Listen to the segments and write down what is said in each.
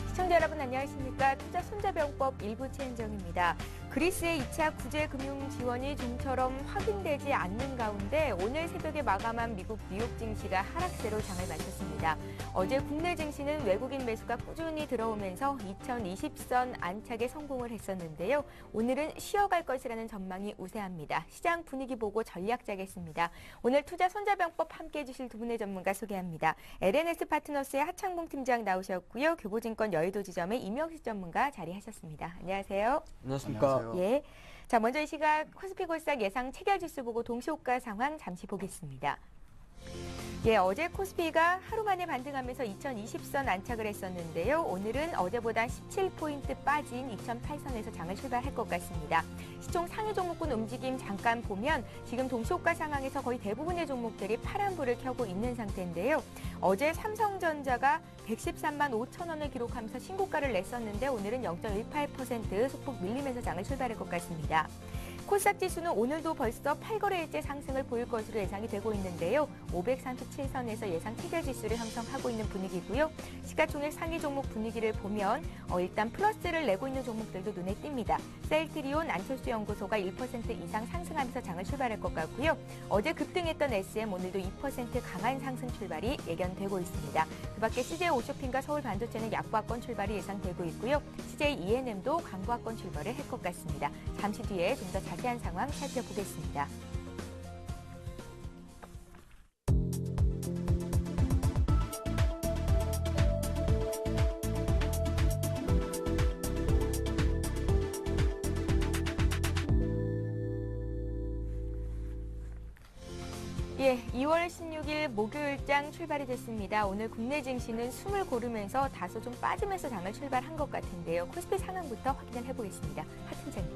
시청자 여러분 안녕하십니까? 투자 손자병법 일부 최은정입니다. 그리스의 2차 구제 금융 지원이 좀처럼 확인되지 않는 가운데 오늘 새벽에 마감한 미국 뉴욕 증시가 하락세로 장을 마쳤습니다. 어제 국내 증시는 외국인 매수가 꾸준히 들어오면서 2020선 안착에 성공을 했었는데요. 오늘은 쉬어갈 것이라는 전망이 우세합니다. 시장 분위기 보고 전략 짜겠습니다. 오늘 투자 손자병법 함께해 주실 두 분의 전문가 소개합니다. LNS 파트너스의 하창봉 팀장 나오셨고요. 교보증권 여의도 지점의 임영식 전문가 자리하셨습니다. 안녕하세요. 안녕하십니까. 예. 자, 먼저 이 시각 코스피 골상 예상 체결 지수 보고 동시호가 상황 잠시 보겠습니다. 예, 어제 코스피가 하루 만에 반등하면서 2020선 안착을 했었는데요. 오늘은 어제보다 17포인트 빠진 2008선에서 장을 출발할 것 같습니다. 시총 상위 종목군 움직임 잠깐 보면 지금 동시호가 상황에서 거의 대부분의 종목들이 파란불을 켜고 있는 상태인데요. 어제 삼성전자가 113만 5천 원을 기록하면서 신고가를 냈었는데 오늘은 0.18% 소폭 밀리면서 장을 출발할 것 같습니다. 코스닥 지수는 오늘도 벌써 8거래일째 상승을 보일 것으로 예상이 되고 있는데요. 537선에서 예상 체결 지수를 형성하고 있는 분위기고요. 시가총액 상위 종목 분위기를 보면 일단 플러스를 내고 있는 종목들도 눈에 띕니다. 셀트리온, 안철수 연구소가 1% 이상 상승하면서 장을 출발할 것 같고요. 어제 급등했던 SM 오늘도 2% 강한 상승 출발이 예견되고 있습니다. 그밖에 CJ 오쇼핑과 서울 반도체는 약보합권 출발이 예상되고 있고요. CJ ENM도 강보합권 출발을 할 것 같습니다. 잠시 뒤에 좀 더 자세한 상황 살펴보겠습니다. 예, 2월 16일 목요일장 출발이 됐습니다. 오늘 국내 증시는 숨을 고르면서 다소 좀 빠지면서 장을 출발한 것 같은데요. 코스피 상황부터 확인을 해보겠습니다. 하 팀장님.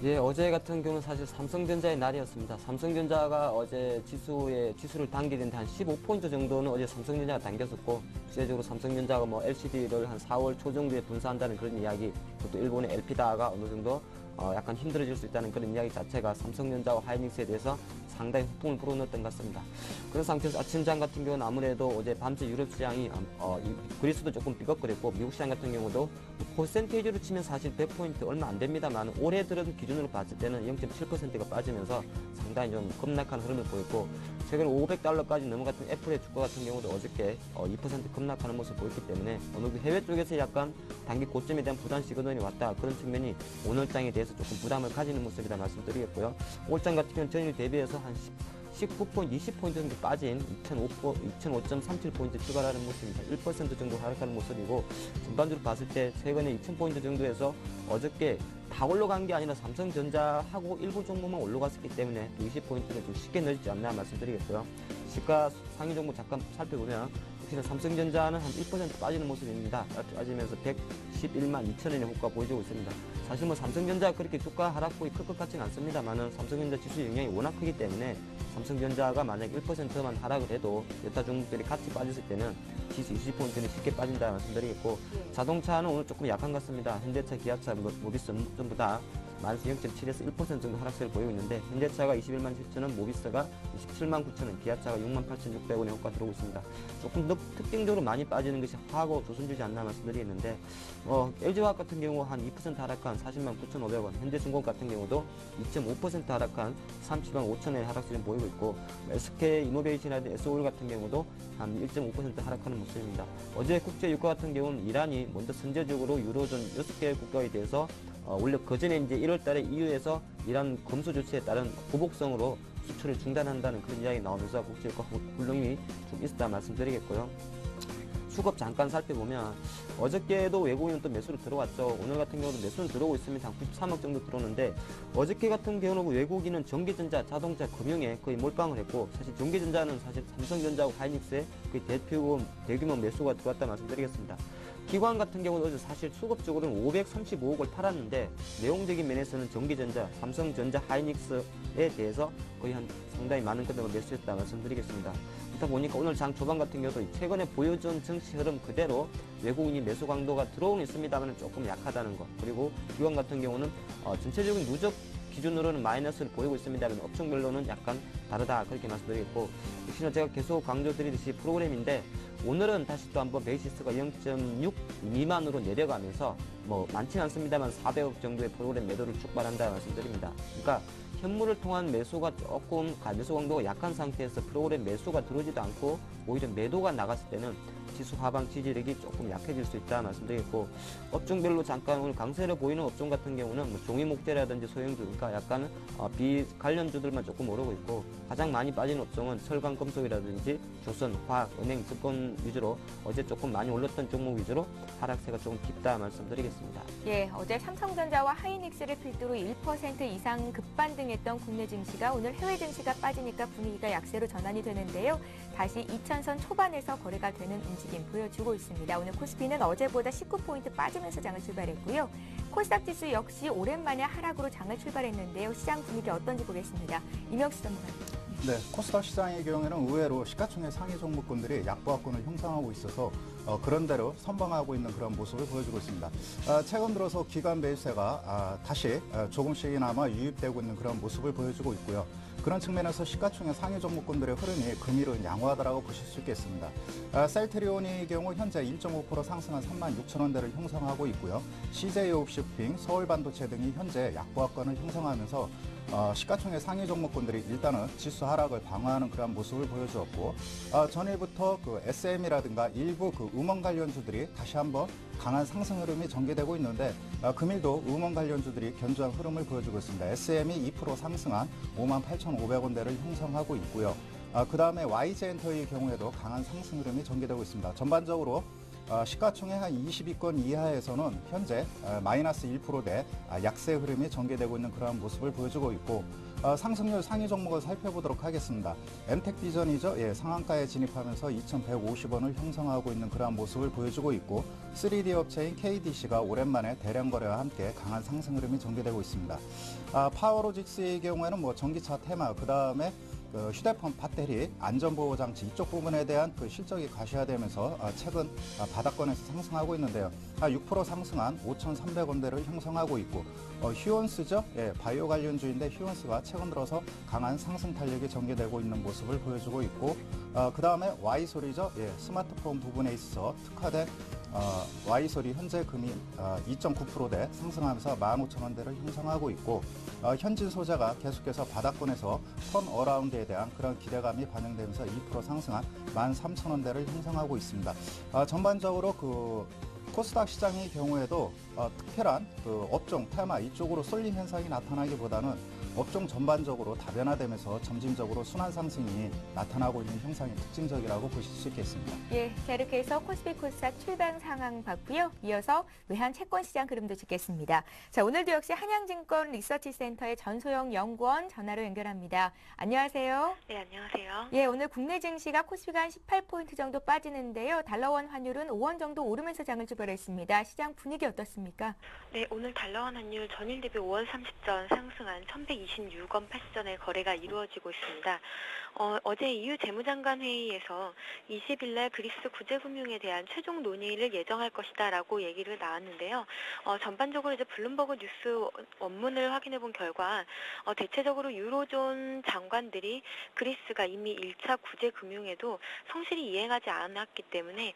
예, 어제 같은 경우는 사실 삼성전자의 날이었습니다. 삼성전자가 어제 지수를 당기는데 한 15포인트 정도는 어제 삼성전자가 당겼었고, 실제적으로 삼성전자가 뭐 LCD를 한 4월 초 정도에 분사한다는 그런 이야기, 또 일본의 엘피다가 어느 정도 약간 힘들어질 수 있다는 그런 이야기 자체가 삼성전자와 하이닉스에 대해서 상당히 후풍을 불어넣었던 것 같습니다. 그런 상태에서 아침장 같은 경우는 아무래도 어제 밤새 유럽 시장이 그리스도 조금 삐걱거렸고, 미국 시장 같은 경우도 퍼센테이지로 치면 사실 100포인트 얼마 안 됩니다만 올해 들은 기준으로 봤을 때는 0.7%가 빠지면서 상당히 좀 급락한 흐름을 보였고, 최근 500달러까지 넘어갔던 애플의 주가 같은 경우도 어저께 2% 급락하는 모습을 보였기 때문에 어느 정도 해외 쪽에서 약간 단기 고점에 대한 부담 시그널이 왔다, 그런 측면이 오늘장에 대해서 조금 부담을 가지는 모습이라 말씀드리겠고요. 올장 같은 경우는 전일 대비해서 한 19포인트, 20포인트 정도 빠진 2005.37포인트 출발하는 모습입니다. 1% 정도 하락하는 모습이고, 전반적으로 봤을 때 최근에 2000포인트 정도에서 어저께 다 올라간 게 아니라 삼성전자하고 일부 종목만 올라갔었기 때문에 20포인트는 좀 쉽게 늘지 않나 말씀드리겠고요. 시가 상위 종목 잠깐 살펴보면 역시나 삼성전자는 한 1% 빠지는 모습입니다. 빠지면서 111만 2천원의 호가 보여주고 있습니다. 사실 뭐 삼성전자가 그렇게 주가 하락폭이 클 것 같지는 않습니다만은 삼성전자 지수 영향이 워낙 크기 때문에 삼성전자가 만약 1%만 하락을 해도 여타 종목들이 같이 빠졌을 때는 지수 20포인트는 쉽게 빠진다 말씀드리겠고, 자동차는 오늘 조금 약한 것 같습니다. 현대차, 기아차, 모비스 전부 다 마이너스 0.7에서 1% 정도 하락세를 보이고 있는데, 현대차가 21만 7천원, 모비스가 27만 9천원, 기아차가 6만 8,600원의 호가 들어오고 있습니다. 조금 더 특징적으로 많이 빠지는 것이 화하고 조선주지 않나 말씀드리겠는데, LG화학 같은 경우 한 2% 하락한 40만 9,500원, 현대중공업 같은 경우도 2.5% 하락한 30만 5천원의 하락세를 보이고 있고, SK이노베이션이라든지 SO일 같은 경우도 한 1.5% 하락하는 모습입니다. 어제 국제유가 같은 경우는 이란이 먼저 선제적으로 유로존 6개 국가에 대해서 원래 그전에 이제 1월 달에 EU에서 이란 검수 조치에 따른 보복성으로 수출을 중단한다는 그런 이야기 나오면서 국제유가 불능이 좀 있었다 말씀드리겠고요. 수급 잠깐 살펴보면 어저께도 외국인은 또 매수로 들어왔죠. 오늘 같은 경우도 매수는 들어오고 있습니다. 한 93억 정도 들어오는데, 어저께 같은 경우는 외국인은 전기전자, 자동차, 금융에 거의 몰빵을 했고, 사실 전기전자는 사실 삼성전자하고 하이닉스의 거의 대규모 매수가 들어왔다 말씀드리겠습니다. 기관 같은 경우는 어제 사실 수급적으로는 535억을 팔았는데, 내용적인 면에서는 전기전자, 삼성전자, 하이닉스에 대해서 거의 한 상당히 많은 금액을 매수했다 말씀드리겠습니다. 그렇다 보니까 오늘 장 초반 같은 경우도 최근에 보여준 정치 흐름 그대로 외국인이 매수 강도가 들어오는 있습니다만 조금 약하다는 것, 그리고 기관 같은 경우는 전체적인 누적 기준으로는 마이너스를 보이고 있습니다만 업종별로는 약간 다르다 그렇게 말씀드리겠고, 역시나 제가 계속 강조드리듯이 프로그램인데 오늘은 다시 또 한번 베이시스가 0.6 미만으로 내려가면서 뭐 많지는 않습니다만 400억 정도의 프로그램 매도를 축발한다 말씀드립니다. 그러니까 현물을 통한 매수가 조금 매수 강도가 약한 상태에서 프로그램 매수가 들어오지도 않고 오히려 매도가 나갔을 때는 지수 하방 지지력이 조금 약해질 수 있다 말씀드리겠고, 업종별로 잠깐 오늘 강세를 보이는 업종 같은 경우는 뭐 종이 목재라든지 소형주, 그러니까 약간 비관련주들만 조금 오르고 있고, 가장 많이 빠진 업종은 철강 금속이라든지 조선, 화학, 은행, 증권 위주로 어제 조금 많이 올랐던 종목 위주로 하락세가 조금 깊다 말씀드리겠습니다. 예, 어제 삼성전자와 하이닉스를 필두로 1% 이상 급반등했던 국내 증시가 오늘 해외 증시가 빠지니까 분위기가 약세로 전환이 되는데요. 다시 2000선 초반에서 거래가 되는 움직임 보여주고 있습니다. 오늘 코스피는 어제보다 19포인트 빠지면서 장을 출발했고요. 코스닥 지수 역시 오랜만에 하락으로 장을 출발했는데요. 시장 분위기 어떤지 보겠습니다. 임혁수 전문가님. 네, 코스닥 시장의 경우에는 의외로 시가총액 상위 종목군들이 약보합권을 형성하고 있어서 그런 대로 선방하고 있는 그런 모습을 보여주고 있습니다. 최근 들어서 기관 매수세가 다시 조금씩이나마 유입되고 있는 그런 모습을 보여주고 있고요. 그런 측면에서 시가총액 상위 종목군들의 흐름이 금일은 양호하다라고 보실 수 있겠습니다. 셀트리온의 경우 현재 1.5% 상승한 36,000원대를 형성하고 있고요. CJ옵시핑, 서울반도체 등이 현재 약보합권을 형성하면서 시가총액 상위 종목군들이 일단은 지수 하락을 방어하는 그런 모습을 보여주었고, 전일부터 그 SM이라든가 일부 그 음원 관련주들이 다시 한번 강한 상승 흐름이 전개되고 있는데, 금일도 음원 관련주들이 견조한 흐름을 보여주고 있습니다. SM이 2% 상승한 58,500원대를 형성하고 있고요. 그 다음에 YG엔터의 경우에도 강한 상승 흐름이 전개되고 있습니다. 전반적으로 시가총액 한 20위권 이하에서는 현재 마이너스 1%대 약세 흐름이 전개되고 있는 그러한 모습을 보여주고 있고, 상승률 상위 종목을 살펴보도록 하겠습니다. 엠텍비전이죠. 예, 상한가에 진입하면서 2,150원을 형성하고 있는 그러한 모습을 보여주고 있고, 3D 업체인 KDC가 오랜만에 대량 거래와 함께 강한 상승 흐름이 전개되고 있습니다. 파워로직스의 경우에는 뭐 전기차 테마, 그 다음에 휴대폰 배터리 안전보호 장치 이쪽 부분에 대한 그 실적이 과시화되면서 최근 바닥권에서 상승하고 있는데요. 6% 상승한 5,300원대를 형성하고 있고, 휴원스죠. 예, 바이오 관련주인데 휴원스가 최근 들어서 강한 상승 탄력이 전개되고 있는 모습을 보여주고 있고, 그 다음에 Y솔이죠. 예, 스마트폰 부분에 있어서 특화된 Y솔이 현재 금이 2.9%대 상승하면서 15,000원대를 형성하고 있고, 현진 소재가 계속해서 바닥권에서 턴 어라운드에 대한 그런 기대감이 반영되면서 2% 상승한 13,000원대를 형성하고 있습니다. 전반적으로 그 코스닥 시장의 경우에도 특별한 그 업종 테마 이쪽으로 쏠림 현상이 나타나기보다는 업종 전반적으로 다변화되면서 점진적으로 순환 상승이 나타나고 있는 형상이 특징적이라고 보실 수 있겠습니다. 예, 자 이렇게 해서 코스피 코스닥 출발 상황 봤고요. 이어서 외환 채권 시장 흐름도 짚겠습니다. 자 오늘도 역시 한양증권 리서치센터의 전소영 연구원 전화로 연결합니다. 안녕하세요. 네, 안녕하세요. 예, 오늘 국내 증시가 코스피가 한 18포인트 정도 빠지는데요. 달러원 환율은 5원 정도 오르면서 장을 출발했습니다. 시장 분위기 어떻습니까? 네, 오늘 달러원 환율 전일 대비 5월 30전 상승한 1,126원 80전의 거래가 이루어지고 있습니다. 어제 EU 재무장관 회의에서 20일 날 그리스 구제금융에 대한 최종 논의를 예정할 것이다라고 얘기를 나왔는데요. 전반적으로 이제 블룸버그 뉴스 원문을 확인해 본 결과 대체적으로 유로존 장관들이 그리스가 이미 1차 구제금융에도 성실히 이행하지 않았기 때문에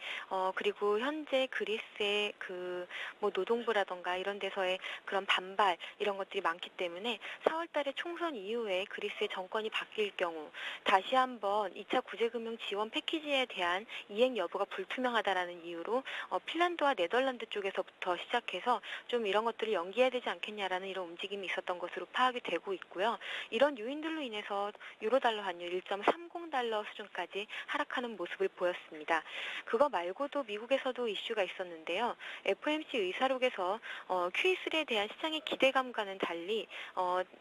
그리고 현재 그리스의 그 뭐 노동부라던가 이런 데서의 그런 반발 이런 것들이 많기 때문에 4월 달에 총선 이후에 그리스의 정권이 바뀔 경우 다시 한번 2차 구제금융 지원 패키지에 대한 이행 여부가 불투명하다라는 이유로 핀란드와 네덜란드 쪽에서부터 시작해서 좀 이런 것들을 연기해야 되지 않겠냐라는 이런 움직임이 있었던 것으로 파악이 되고 있고요. 이런 요인들로 인해서 유로달러 환율 1.30달러 수준까지 하락하는 모습을 보였습니다. 그거 말고도 미국에서도 이슈가 있었는데요. FOMC 의사록에서 QE3에 대한 시장의 기대감과는 달리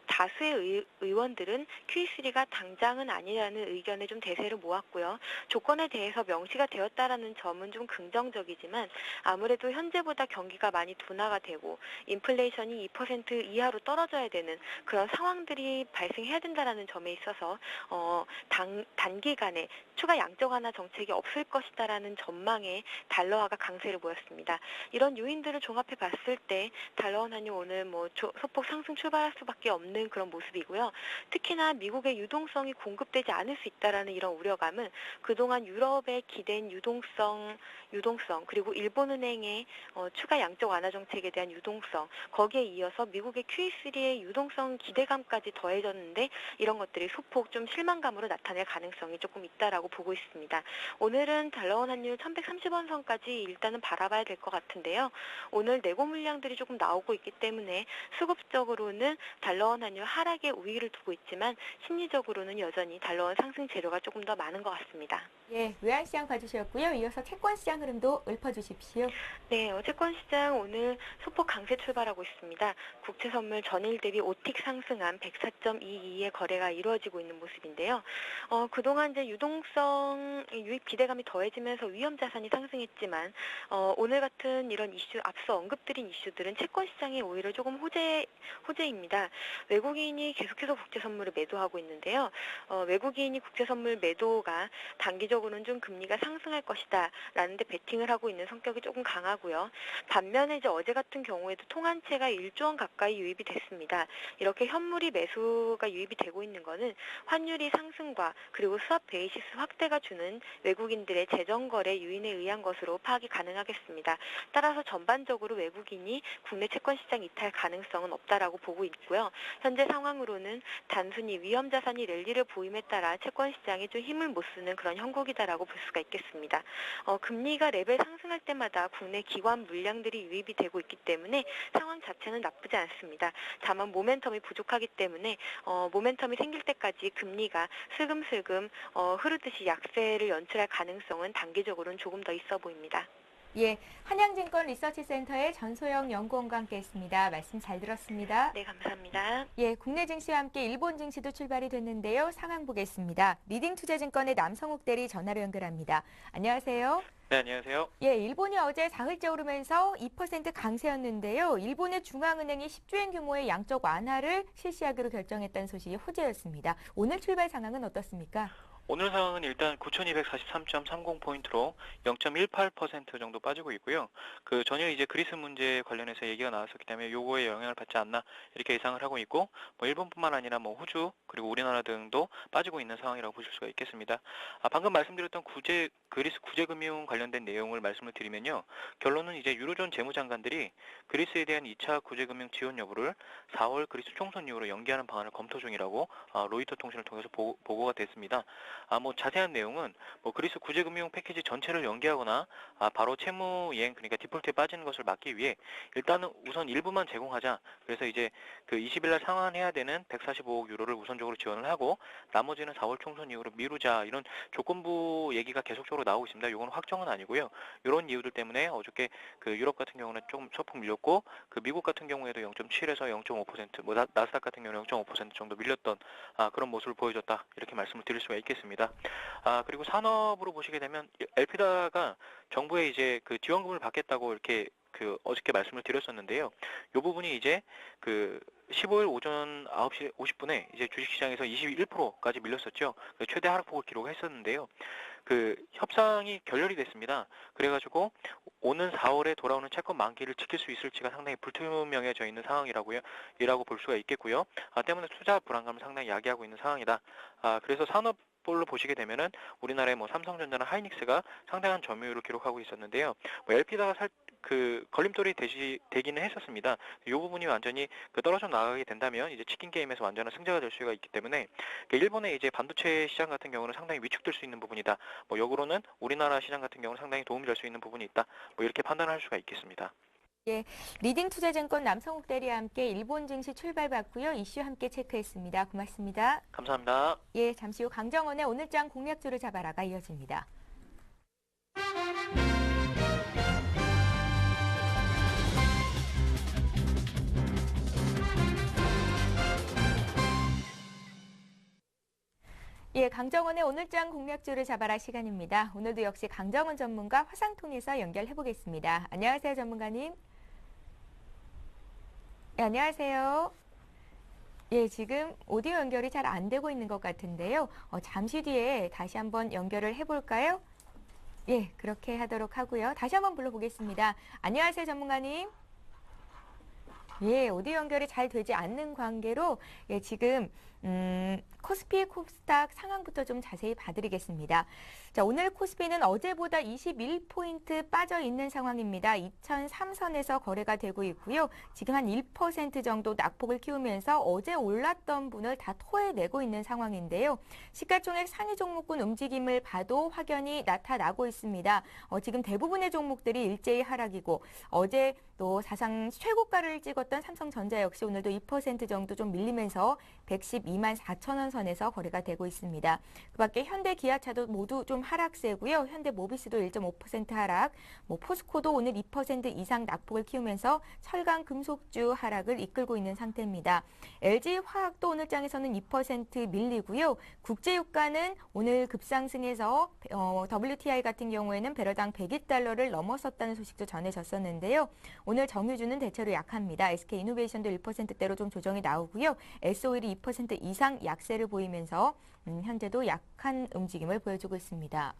다수의 의원들은 QE3가 당장은 아니라는 의견에 좀 대세를 모았고요. 조건에 대해서 명시가 되었다라는 점은 좀 긍정적이지만 아무래도 현재보다 경기가 많이 둔화가 되고 인플레이션이 2% 이하로 떨어져야 되는 그런 상황들이 발생해야 된다라는 점에 있어서 단기간에 추가 양적 완화 정책이 없을 것이다라는 전망에 달러화가 강세를 보였습니다. 이런 요인들을 종합해 봤을 때 달러원 환율 오늘 소폭 상승 출발할 수밖에 없는 그런 모습이고요. 특히나 미국의 유동성이 공급되지 않을 수 있다라는 이런 우려감은 그동안 유럽에 기댄 유동성 그리고 일본은행의 추가 양적 완화 정책에 대한 유동성 거기에 이어서 미국의 QE3의 유동성 기대감까지 더해졌는데 이런 것들이 소폭 좀 실망감으로 나타낼 가능성이 조금 있다라고 보고 있습니다. 오늘은 달러원 환율 1130원 선까지 일단은 바라봐야 될 것 같은데요. 오늘 내고 물량들이 조금 나오고 있기 때문에 수급적으로는 달러원 환율 하락에 우위를 두고 있지만 심리적으로는 여전히 달러원 상승 재료가 조금 더 많은 것 같습니다. 예, 외환시장 봐주셨고요. 이어서 채권시장 흐름도 읊어주십시오. 네, 채권시장 오늘 소폭 강세 출발하고 있습니다. 국채선물 전일 대비 5틱 상승한 104.22의 거래가 이루어지고 있는 모습인데요. 그동안 이제 유동성 유입 기대감이 더해지면서 위험 자산이 상승했지만 오늘 같은 이런 이슈 앞서 언급드린 이슈들은 채권시장에 오히려 조금 호재입니다. 외국인이 계속해서 국채선물을 매도하고 있는데요. 외국인이 국채선물 매도가 단기적으로는 좀 금리가 상승할 것이다 라는데 베팅을 하고 있는 성격이 조금 강하고요. 반면에 이제 어제 같은 경우에도 통한채가 1조 원 가까이 유입이 됐습니다. 이렇게 현물이 매수가 유입이 되고 있는 거는 환율이 상승과 그리고 스왑 베이시스 확대가 주는 외국인들의 재정거래 유인에 의한 것으로 파악이 가능하겠습니다. 따라서 전반적으로 외국인이 국내 채권시장 이탈 가능성은 없다라고 보고 있고요. 현재 상황으로는 단순히 위험자산이 랠리를 보임에 따라 채권시장이 좀 힘을 못 쓰는 그런 형국이다라고 볼 수가 있겠습니다. 금리가 레벨 상승할 때마다 국내 기관 물량들이 유입이 되고 있기 때문에 상황 자체는 나쁘지 않습니다. 다만 모멘텀이 부족하기 때문에 모멘텀이 생길 때까지 금리가 슬금슬금 흐르듯이 약세를 연출할 가능성은 단기적으로는 조금 더 있어 보입니다. 예, 한양증권 리서치센터의 전소영 연구원과 함께했습니다. 말씀 잘 들었습니다. 네, 감사합니다. 예, 국내 증시와 함께 일본 증시도 출발이 됐는데요. 상황 보겠습니다. 리딩투자증권의 남성욱 대리 전화로 연결합니다. 안녕하세요. 네, 안녕하세요. 예, 일본이 어제 사흘째 오르면서 2% 강세였는데요. 일본의 중앙은행이 10조엔 규모의 양적 완화를 실시하기로 결정했다는 소식이 호재였습니다. 오늘 출발 상황은 어떻습니까? 오늘 상황은 일단 9,243.30포인트로 0.18% 정도 빠지고 있고요. 그 전일 이제 그리스 문제 관련해서 얘기가 나왔었기 때문에 요거에 영향을 받지 않나 이렇게 예상을 하고 있고, 일본뿐만 아니라 호주 그리고 우리나라 등도 빠지고 있는 상황이라고 보실 수가 있겠습니다. 방금 말씀드렸던 그리스 구제금융 관련된 내용을 말씀을 드리면요. 결론은 이제 유로존 재무장관들이 그리스에 대한 2차 구제금융 지원 여부를 4월 그리스 총선 이후로 연기하는 방안을 검토 중이라고 로이터 통신을 통해서 보고가 됐습니다. 자세한 내용은 그리스 구제금융 패키지 전체를 연기하거나 바로 채무이행 그러니까 디폴트에 빠지는 것을 막기 위해 일단은 우선 일부만 제공하자. 그래서 이제 그 20일 날 상환해야 되는 145억 유로를 우선적으로 지원을 하고 나머지는 4월 총선 이후로 미루자, 이런 조건부 얘기가 계속적으로 나오고 있습니다. 이건 확정은 아니고요. 이런 이유들 때문에 어저께 그 유럽 같은 경우는 조금 소폭 밀렸고, 그 미국 같은 경우에도 0.7에서 0.5%, 나스닥 같은 경우는 0.5% 정도 밀렸던 그런 모습을 보여줬다, 이렇게 말씀을 드릴 수가 있겠습니다. 그리고 산업으로 보시게 되면 엘피다가 정부에 이제 그 지원금을 받겠다고 이렇게 어저께 말씀을 드렸었는데요. 이 부분이 이제 15일 오전 9시 50분에 이제 주식시장에서 21%까지 밀렸었죠. 최대 하락폭을 기록했었는데요. 협상이 결렬이 됐습니다. 그래가지고 오는 4월에 돌아오는 채권 만기를 지킬 수 있을지가 상당히 불투명해져 있는 상황이라고 볼 수가 있겠고요. 때문에 투자 불안감을 상당히 야기하고 있는 상황이다. 그래서 산업별로 보시게 되면은 우리나라의 삼성전자나 하이닉스가 상당한 점유율을 기록하고 있었는데요. 엘피다가 걸림돌이 되기는 했었습니다. 이 부분이 완전히 떨어져 나가게 된다면 이제 치킨 게임에서 완전한 승자가 될 수가 있기 때문에 일본의 이제 반도체 시장 같은 경우는 상당히 위축될 수 있는 부분이다. 역으로는 우리나라 시장 같은 경우는 상당히 도움이 될 수 있는 부분이 있다. 이렇게 판단할 수가 있겠습니다. 예, 리딩투자증권 남성욱 대리와 함께 일본 증시 출발받고요. 이슈 함께 체크했습니다. 고맙습니다. 감사합니다. 예, 잠시 후 강정원의 오늘장 공략주를 잡아라가 이어집니다. 예, 강정원의 오늘장 공략주를 잡아라 시간입니다. 오늘도 역시 강정원 전문가 화상 통해서 연결해 보겠습니다. 안녕하세요, 전문가님. 네, 안녕하세요. 예, 지금 오디오 연결이 잘 안 되고 있는 것 같은데요. 잠시 뒤에 다시 한번 연결을 해볼까요? 예, 그렇게 하도록 하고요. 다시 한번 불러보겠습니다. 안녕하세요, 전문가님. 예, 오디오 연결이 잘 되지 않는 관계로 예, 지금 코스피 코스닥 상황부터 좀 자세히 봐드리겠습니다. 자, 오늘 코스피는 어제보다 21포인트 빠져 있는 상황입니다. 2003선에서 거래가 되고 있고요. 지금 한 1% 정도 낙폭을 키우면서 어제 올랐던 분을 다 토해내고 있는 상황인데요. 시가총액 상위 종목군 움직임을 봐도 확연히 나타나고 있습니다. 지금 대부분의 종목들이 일제히 하락이고 어제 또 사상 최고가를 찍었던 삼성전자 역시 오늘도 2% 정도 좀 밀리면서 112만 4천 원 선에서 거래가 되고 있습니다. 그밖에 현대 기아차도 모두 좀 하락세고요. 현대 모비스도 1.5% 하락, 포스코도 오늘 2% 이상 낙폭을 키우면서 철강 금속주 하락을 이끌고 있는 상태입니다. LG 화학도 오늘 장에서는 2% 밀리고요. 국제유가는 오늘 급상승해서 WTI 같은 경우에는 배럴당 101달러를 넘어섰다는 소식도 전해졌었는데요. 오늘 정유주는 대체로 약합니다. SK이노베이션도 1%대로 좀 조정이 나오고요. S-오일이 2% 이상 약세를 보이면서 현재도 약한 움직임을 보여주고 있습니다.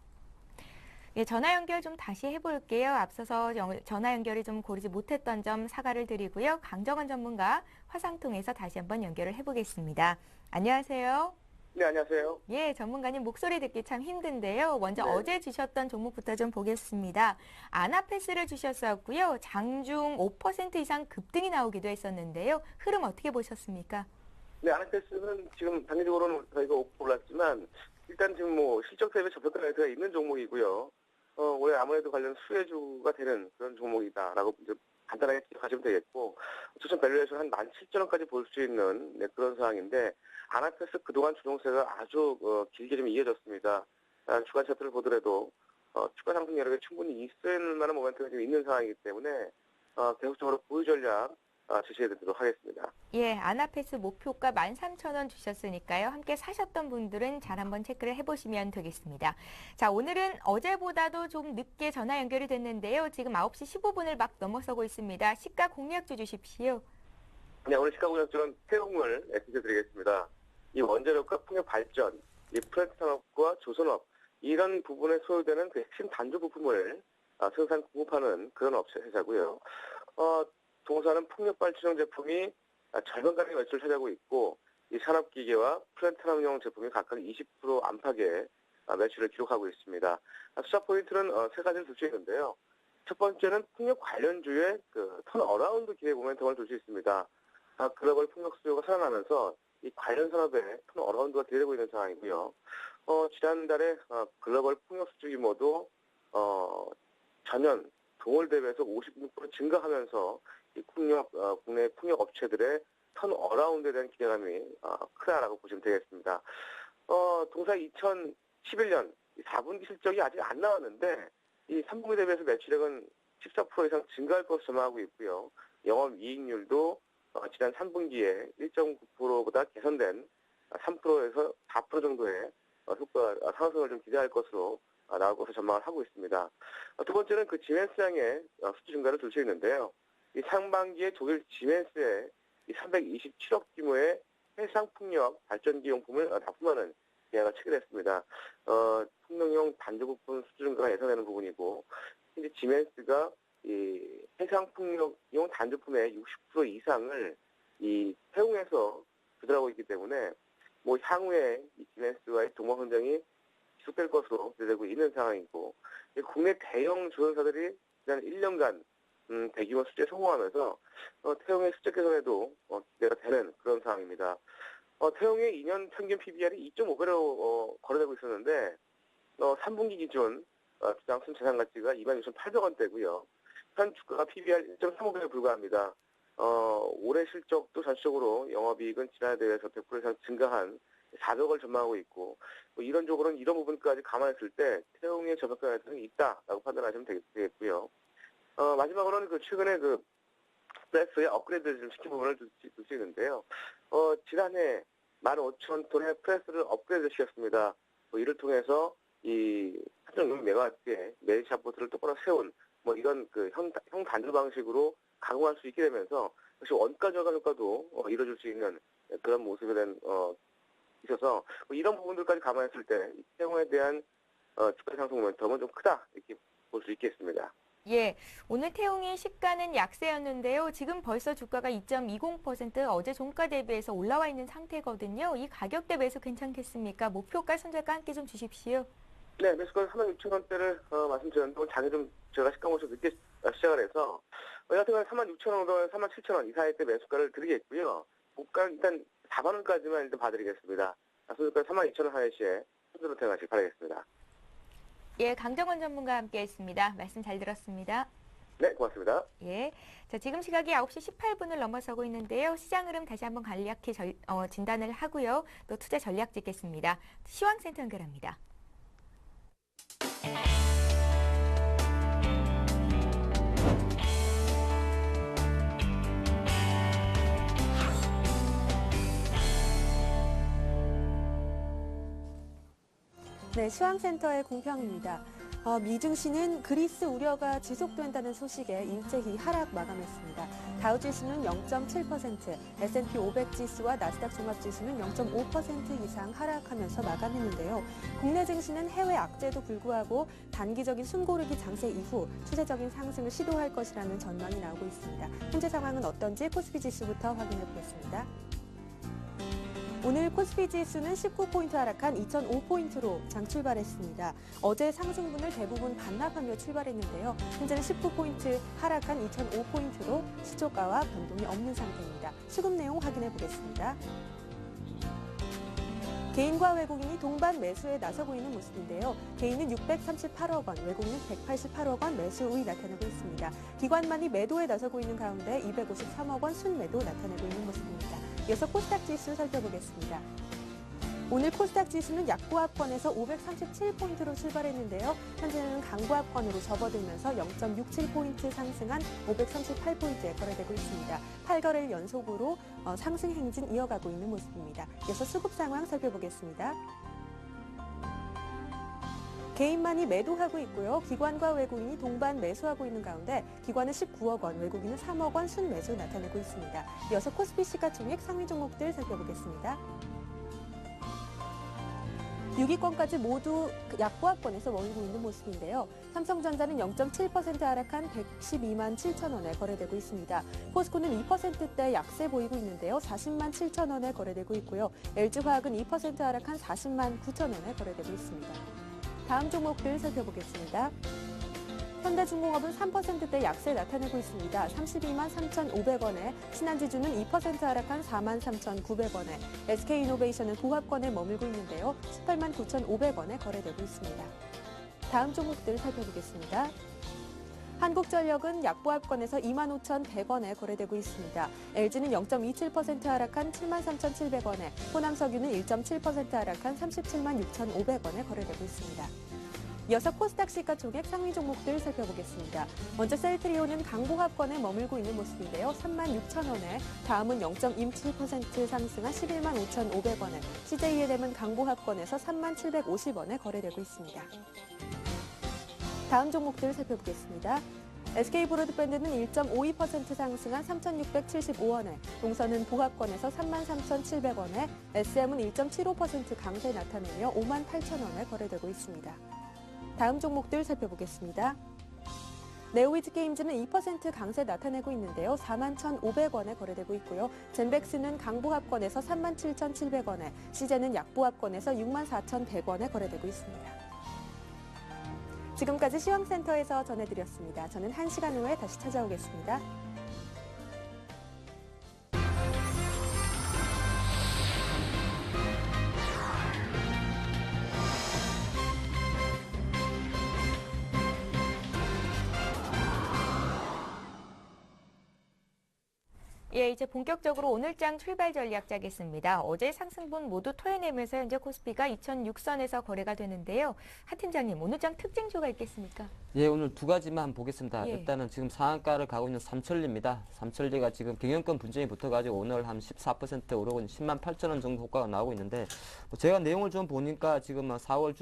예, 전화 연결 좀 다시 해볼게요. 앞서서 전화 연결이 좀 고르지 못했던 점 사과를 드리고요. 강정원 전문가 화상통해서 다시 한번 연결을 해보겠습니다. 안녕하세요. 네, 안녕하세요. 예, 전문가님 목소리 듣기 참 힘든데요. 먼저 네. 어제 주셨던 종목부터 좀 보겠습니다. 아나패스를 주셨었고요. 장중 5% 이상 급등이 나오기도 했었는데요. 흐름 어떻게 보셨습니까? 네, 아나패스는 지금 단기적으로는 저희가 올랐지만 일단 지금 실적 대비 저평가가 있는 종목이고요. 올해 아무래도 관련 수혜주가 되는 그런 종목이다라고 이제 간단하게 가시면 되겠고, 조선 밸류에이션 한 17,000원까지 볼 수 있는 그런 상황인데, 아나패스 그동안 주동세가 아주 길게 좀 이어졌습니다. 주간 차트를 보더라도 추가 상승 여력이 충분히 있을 만한 모멘트가 지금 있는 상황이기 때문에 계속적으로 보유 전략 지시해드리도록 하겠습니다. 예, 아나패스 목표가 13,000원 주셨으니까요. 함께 사셨던 분들은 잘 한번 체크를 해보시면 되겠습니다. 자, 오늘은 어제보다도 좀 늦게 전화 연결이 됐는데요. 지금 9시 15분을 막 넘어서고 있습니다. 시가 공략주 주십시오. 네, 오늘 시가 공략주는 태용을 드리겠습니다. 이 원자력과 풍력 발전, 이 플랜트 산업과 조선업 이런 부분에 소요되는 그 핵심 단조 부품을 생산 공급하는 그런 업체 회사고요. 동사는 풍력 발전용 제품이 절반가량의 매출을 차지하고 있고 이 산업기계와 플랜트 산업용 제품이 각각 20% 안팎의 매출을 기록하고 있습니다. 투자 포인트는 세 가지를 둘 수 있는데요. 첫 번째는 풍력 관련주의 그 턴어라운드 기회 모멘텀을 둘 수 있습니다. 글로벌 풍력 수요가 살아나면서 이 관련 산업에 턴어라운드가 기대되고 있는 상황이고요. 지난달에 글로벌 풍력 수주 규모도 전년 동월 대비해서 56% 증가하면서 이 국내 풍력 업체들의 턴어라운드에 대한 기대감이 크다라고 보시면 되겠습니다. 동사 2011년 4분기 실적이 아직 안 나왔는데 이 3분기 대비해서 매출액은 14% 이상 증가할 것으로 전망하고 있고요. 영업이익률도 지난 3분기에 1.9%보다 개선된 3%에서 4% 정도의 효과 상승을 좀 기대할 것으로 나올 것으로 전망을 하고 있습니다. 두 번째는 그 지멘스장의 수주 증가를 둘 수 있는데요. 이 상반기에 독일 지멘스에 327억 규모의 해상풍력 발전기 용품을 납품하는 계약을 체결했습니다. 풍력용 단조부품 수주 증가가 예상되는 부분이고, 현재 지멘스가 이 해상풍력용 단조품의 60% 이상을 이 태용에서 조달하고 있기 때문에 향후에 이 지멘스와의 동반 혼장이 지속될 것으로 기대되고 있는 상황이고, 국내 대형 조선사들이 지난 1년간 대규모 수주에 성공하면서 태용의 수적 개선에도 기대가 되는 그런 상황입니다. 태용의 2년 평균 PBR이 2.5배로 거래되고 있었는데 3분기 기준 주당 순자산 가치가 26,800원대고요. 현 주가가 PBR 1.35배에 불과합니다. 올해 실적도 전체적으로 영업이익은 지난해 대비해서 100% 이상 증가한 400을 전망하고 있고, 이론적으로는 이런 부분까지 감안했을 때 태용의 저평가 가능성이 있다라고 판단하시면 되겠고요. 마지막으로는 최근에 프레스의 업그레이드를 좀 시킨 부분을 둘 수 있는데요. 지난해 15,000톤의 프레스를 업그레이드 시켰습니다. 이를 통해서 이 3.6메가와트의 메리샤포트를 똑바로 세운 이런 형 단조 방식으로 가공할 수 있게 되면서 역시 원가 절감 효과도 이뤄줄 수 있는 그런 모습에 대한 있어서 이런 부분들까지 감안했을 때 태용에 대한 주가 상승 모멘텀은 좀 크다 이렇게 볼 수 있겠습니다. 예, 오늘 태용이 시가는 약세였는데요. 지금 벌써 주가가 2.20% 어제 종가 대비해서 올라와 있는 상태거든요. 이 가격대 매수 괜찮겠습니까? 목표가 손절가 함께 좀 주십시오. 네, 매수가 36,000원대를 말씀드렸는데 오늘 장에 좀 제가 시가 좀 늦게 시작을 해서 같은 경우는 36,000원, 37,000원 이 사이 때 매수가를 드리겠고요. 고가 일단 4만 원까지만 일단 봐드리겠습니다. 손절가 32,000원 하는 시에 손절로 대응하시기 바라겠습니다. 예, 강정원 전문가와 함께했습니다. 말씀 잘 들었습니다. 네, 고맙습니다. 예, 자 지금 시각이 9시 18분을 넘어서고 있는데요. 시장 흐름 다시 한번 간략히 진단을 하고요. 또 투자 전략 찍겠습니다. 시황센터 연결합니다. 네, 시황센터의 공평입니다. 미증시는 그리스 우려가 지속된다는 소식에 일제히 하락 마감했습니다. 다우지수는 0.7%, S&P 500 지수와 나스닥 종합지수는 0.5% 이상 하락하면서 마감했는데요. 국내 증시는 해외 악재도 불구하고 단기적인 숨고르기 장세 이후 추세적인 상승을 시도할 것이라는 전망이 나오고 있습니다. 현재 상황은 어떤지 코스피 지수부터 확인해 보겠습니다. 오늘 코스피 지수는 19포인트 하락한 2,005포인트로 장 출발했습니다. 어제 상승분을 대부분 반납하며 출발했는데요. 현재는 19포인트 하락한 2,005포인트로 시초가와 변동이 없는 상태입니다. 수급 내용 확인해 보겠습니다. 개인과 외국인이 동반 매수에 나서고 있는 모습인데요. 개인은 638억 원, 외국인은 188억 원 매수 우위 나타내고 있습니다. 기관만이 매도에 나서고 있는 가운데 253억 원 순매도 나타내고 있는 모습입니다. 이어서 코스닥 지수 살펴보겠습니다. 오늘 코스닥 지수는 약보합권에서 537포인트로 출발했는데요. 현재는 강보합권으로 접어들면서 0.67포인트 상승한 538포인트에 거래되고 있습니다. 8거래일 연속으로 상승 행진 이어가고 있는 모습입니다. 이어서 수급 상황 살펴보겠습니다. 개인만이 매도하고 있고요. 기관과 외국인이 동반 매수하고 있는 가운데 기관은 19억 원, 외국인은 3억 원 순매수 나타내고 있습니다. 이어서 코스피 시가총액 상위 종목들 살펴보겠습니다. 6위권까지 모두 약보합권에서 머물고 있는 모습인데요. 삼성전자는 0.7% 하락한 112만 7천 원에 거래되고 있습니다. 포스코는 2%대 약세 보이고 있는데요. 40만 7천 원에 거래되고 있고요. LG화학은 2% 하락한 40만 9천 원에 거래되고 있습니다. 다음 종목들 살펴보겠습니다. 현대중공업은 3%대 약세 나타내고 있습니다. 32만 3,500원에, 신한지주는 2% 하락한 4만 3,900원에, SK이노베이션은 보합권에 머물고 있는데요. 18만 9,500원에 거래되고 있습니다. 다음 종목들 살펴보겠습니다. 한국전력은 약보합권에서 2만 5,100원에 거래되고 있습니다. LG는 0.27% 하락한 7만 3,700원에, 호남석유는 1.7% 하락한 37만 6,500원에 거래되고 있습니다. 이어서 코스닥 시가총액 상위 종목들 살펴보겠습니다. 먼저 셀트리온은 강보합권에 머물고 있는 모습인데요. 3만 6천 원에, 다음은 0.27% 상승한 11만 5,500원에, CJENM은 강보합권에서 3만 750원에 거래되고 있습니다. 다음 종목들 살펴보겠습니다. SK브로드밴드는 1.52% 상승한 3,675원에, 동선은 보합권에서 33,700원에, SM은 1.75% 강세 나타내며 5만 8천원에 거래되고 있습니다. 다음 종목들 살펴보겠습니다. 네오위즈게임즈는 2% 강세 나타내고 있는데요. 4만 1,500원에 거래되고 있고요. 젠백스는 강보합권에서 3만 7,700원에, 시제는 약보합권에서 6만 4,100원에 거래되고 있습니다. 지금까지 시황센터에서 전해드렸습니다. 저는 1시간 후에 다시 찾아오겠습니다. 예, 이제 본격적으로 오늘장 출발 전략 짜겠습니다. 어제 상승분 모두 토해내면서 현재 코스피가 2006선에서 거래가 되는데요. 하 팀장님, 오늘장 특징주가 있겠습니까? 예, 오늘 두 가지만 보겠습니다. 예. 일단은 지금 상한가를 가고 있는 삼천리입니다. 삼천리가 지금 경영권 분쟁이 붙어가지고 오늘 한 14% 오르고 10만 8천 원 정도 호가가 나오고 있는데, 제가 내용을 좀 보니까 지금 3월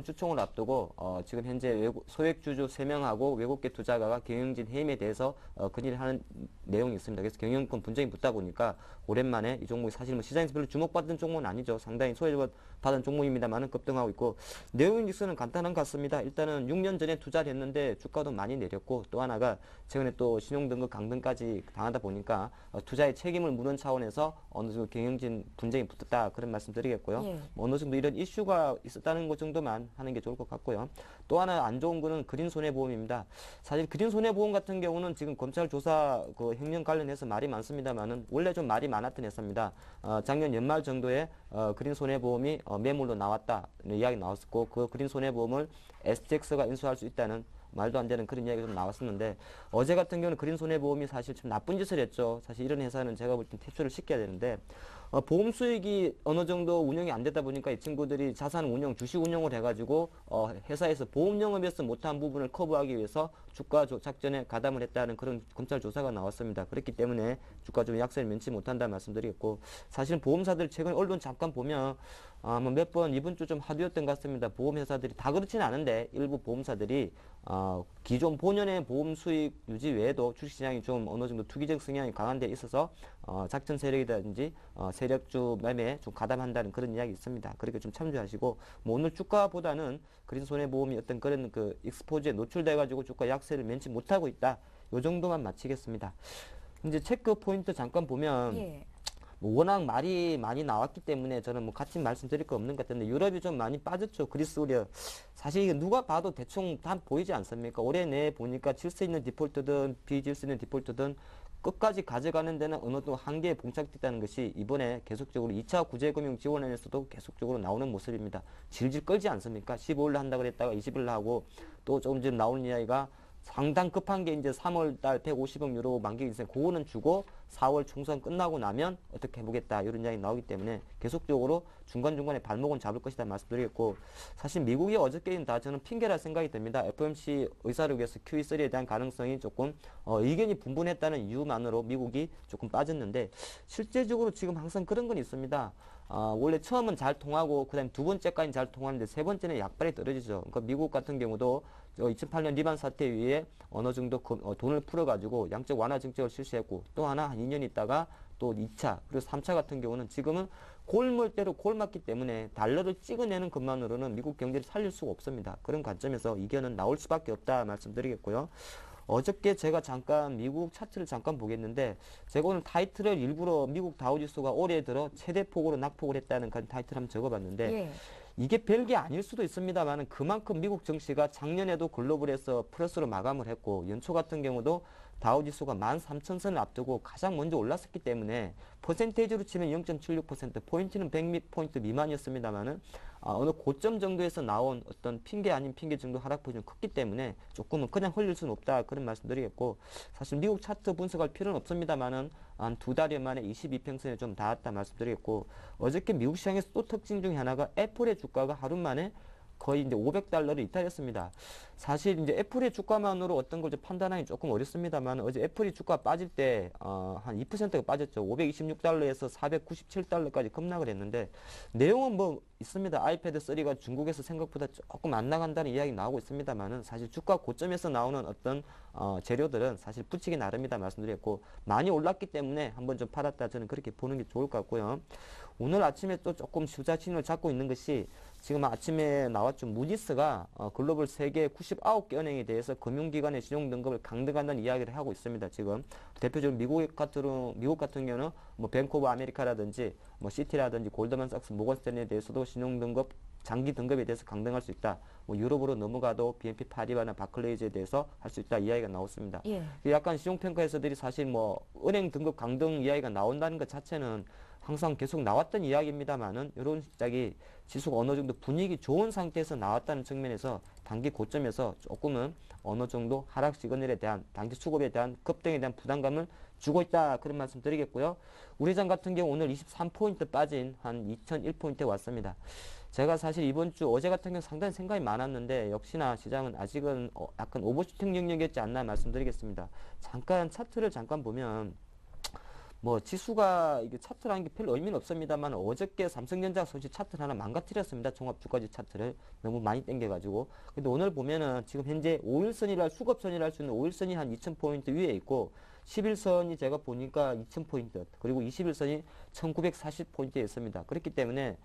주총을 앞두고 지금 현재 소액주주 3명하고 외국계 투자가가 경영진 해임에 대해서 건의를 하는 내용이 있습니다. 그래서 경영권 분쟁이 붙다 보니까 오랜만에 이 종목이 사실 뭐 시장에서 별로 주목받은 종목은 아니죠. 상당히 소외받은 종목입니다만은 급등하고 있고 네오인직스는 간단한 것 같습니다. 일단은 6년 전에 투자를 했는데 주가도 많이 내렸고 또 하나가 최근에 또 신용등급 강등까지 당하다 보니까 투자의 책임을 묻는 차원에서 어느 정도 경영진 분쟁이 붙었다 그런 말씀 드리겠고요. 예. 뭐 어느 정도 이런 이슈가 있었다는 것 정도만 하는 게 좋을 것 같고요. 또 하나 안 좋은 거는 그린손해보험입니다. 사실 그린손해보험 같은 경우는 지금 검찰 조사 그 횡령 관련해서 말이 많습니다만은 원래 좀 말이 많았던 회사입니다. 작년 연말 정도에 그린손해보험이 매물로 나왔다 이야기 나왔었고 그 그린손해보험을 STX가 인수할 수 있다는 말도 안 되는 그런 이야기가 좀 나왔었는데 어제 같은 경우는 그린손해보험이 사실 좀 나쁜 짓을 했죠. 사실 이런 회사는 제가 볼 땐 퇴출을 시켜야 되는데 보험 수익이 어느 정도 운영이 안 되다 보니까 이 친구들이 자산 운영, 주식 운영을 해가지고 회사에서 보험 영업에서 못한 부분을 커버하기 위해서 주가 작전에 가담을 했다는 그런 검찰 조사가 나왔습니다. 그렇기 때문에 주가 좀 약세를 면치 못한다는 말씀드리겠고 사실은 보험사들 최근 언론 잠깐 보면 몇 번 이번 주 좀 화두였던 것 같습니다. 보험회사들이 다 그렇지는 않은데 일부 보험사들이 기존 본연의 보험 수익 유지 외에도 주식시장이 좀 어느 정도 투기적 성향이 강한 데 있어서 작전 세력이라든지 세력주 매매에 좀 가담한다는 그런 이야기 있습니다. 그렇게 좀 참조하시고 뭐 오늘 주가보다는 그린손해보험이 어떤 그런 그 익스포즈에 노출돼 가지고 주가 약세를 면치 못하고 있다. 요 정도만 마치겠습니다. 이제 체크 포인트 잠깐 보면 예. 뭐 워낙 말이 많이 나왔기 때문에 저는 뭐 같이 말씀드릴 거 없는 것 같은데 유럽이 좀 많이 빠졌죠. 그리스 우려. 사실 이게 누가 봐도 대충 다 보이지 않습니까? 올해 내에 보니까 질 수 있는 디폴트든 빚질 수 있는 디폴트든 끝까지 가져가는 데는 어느 정도 한계에 봉착됐다는 것이 이번에 계속적으로 2차 구제금융지원안에서도 계속적으로 나오는 모습입니다. 질질 끌지 않습니까? 15일날 한다 그랬다가 20일날 하고 또 조금 전에 나오는 이야기가 상당 급한 게 이제 3월달 150억 유로 만기 인생 그거는 주고 4월 총선 끝나고 나면 어떻게 해보겠다 이런 이야기 나오기 때문에 계속적으로 중간중간에 발목은 잡을 것이다 말씀드리겠고 사실 미국이 어저께는 다 저는 핑계라 생각이 듭니다. FOMC 의사를 위해서 QE3에 대한 가능성이 조금 의견이 분분했다는 이유만으로 미국이 조금 빠졌는데 실제적으로 지금 항상 그런 건 있습니다. 원래 처음은 잘 통하고 그다음 두 번째까지는 잘 통하는데 세 번째는 약발이 떨어지죠. 그러니까 미국 같은 경우도 2008년 리만 사태 이후에 어느 정도 돈을 풀어가지고 양적 완화 정책을 실시했고 또 하나 한 2년 있다가 또 2차 그리고 3차 같은 경우는 지금은 골물대로 골맞기 때문에 달러를 찍어내는 것만으로는 미국 경제를 살릴 수가 없습니다. 그런 관점에서 이견은 나올 수밖에 없다 말씀드리겠고요. 어저께 제가 잠깐 미국 차트를 잠깐 보겠는데 제가 오늘 타이틀을 일부러 미국 다우지수가 올해 들어 최대 폭으로 낙폭을 했다는 그런 타이틀 한번 적어봤는데 예. 이게 별게 아닐 수도 있습니다만 그만큼 미국 증시가 작년에도 글로벌에서 플러스로 마감을 했고 연초 같은 경우도 다우지수가 13,000선을 앞두고 가장 먼저 올랐었기 때문에 퍼센테이지로 치면 0.76% 포인트는 100포인트 미만이었습니다만은 어느 고점 정도에서 나온 어떤 핑계 아닌 핑계 정도 하락폭이 좀 컸기 때문에 조금은 그냥 흘릴 수는 없다 그런 말씀드리겠고 사실 미국 차트 분석할 필요는 없습니다만은 한 2달여 만에 22평선에 좀 닿았다 말씀드리겠고 어저께 미국 시장에서 또 특징 중에 하나가 애플의 주가가 하루 만에 거의 이제 500달러를 이탈했습니다. 사실 이제 애플의 주가만으로 어떤 걸 판단하기 조금 어렵습니다만 어제 애플이 주가 빠질 때 한 2%가 빠졌죠. 526달러에서 497달러까지 급락을 했는데 내용은 뭐 있습니다. 아이패드 3가 중국에서 생각보다 조금 안 나간다는 이야기 나오고 있습니다만은 사실 주가 고점에서 나오는 어떤 재료들은 사실 붙이기 나름이다 말씀드렸고 많이 올랐기 때문에 한번 좀 팔았다 저는 그렇게 보는 게 좋을 것 같고요. 오늘 아침에 또 조금 주자신을 잡고 있는 것이 지금 아침에 나왔죠. 무디스가 글로벌 세계 99개 은행에 대해서 금융기관의 신용등급을 강등한다는 이야기를 하고 있습니다. 지금 대표적으로 미국 같은 경우는 뭐 뱅크 오브 아메리카라든지 뭐 시티라든지 골드만삭스, 모건스탠리에 대해서도 신용등급 장기 등급에 대해서 강등할 수 있다. 뭐 유럽으로 넘어가도 BNP 파리바나 바클레이즈에 대해서 할 수 있다 이야기가 나왔습니다. 예. 약간 신용평가에서들이 사실 뭐 은행 등급 강등 이야기가 나온다는 것 자체는 항상 계속 나왔던 이야기입니다만은 이런 시작이 지수가 어느 정도 분위기 좋은 상태에서 나왔다는 측면에서 단기 고점에서 조금은 어느 정도 하락 시그널에 대한 단기 수급에 대한 급등에 대한 부담감을 주고 있다 그런 말씀 드리겠고요. 우리장 같은 경우 오늘 23포인트 빠진 한 2001포인트에 왔습니다. 제가 사실 이번 주 어제 같은 경우 상당히 생각이 많았는데 역시나 시장은 아직은 약간 오버슈팅 영역이었지 않나 말씀드리겠습니다. 잠깐 차트를 잠깐 보면 뭐 지수가 이게 차트라는 게 별로 의미는 없습니다만 어저께 삼성전자 소식 차트를 하나 망가뜨렸습니다. 종합주가지 차트를 너무 많이 땡겨가지고. 근데 오늘 보면은 지금 현재 5일선이라 수급선이라 할 수 있는 5일선이 한 2000포인트 위에 있고 11선이 제가 보니까 2,000포인트, 그리고 21선이 1,940포인트에 있습니다. 그렇기 때문에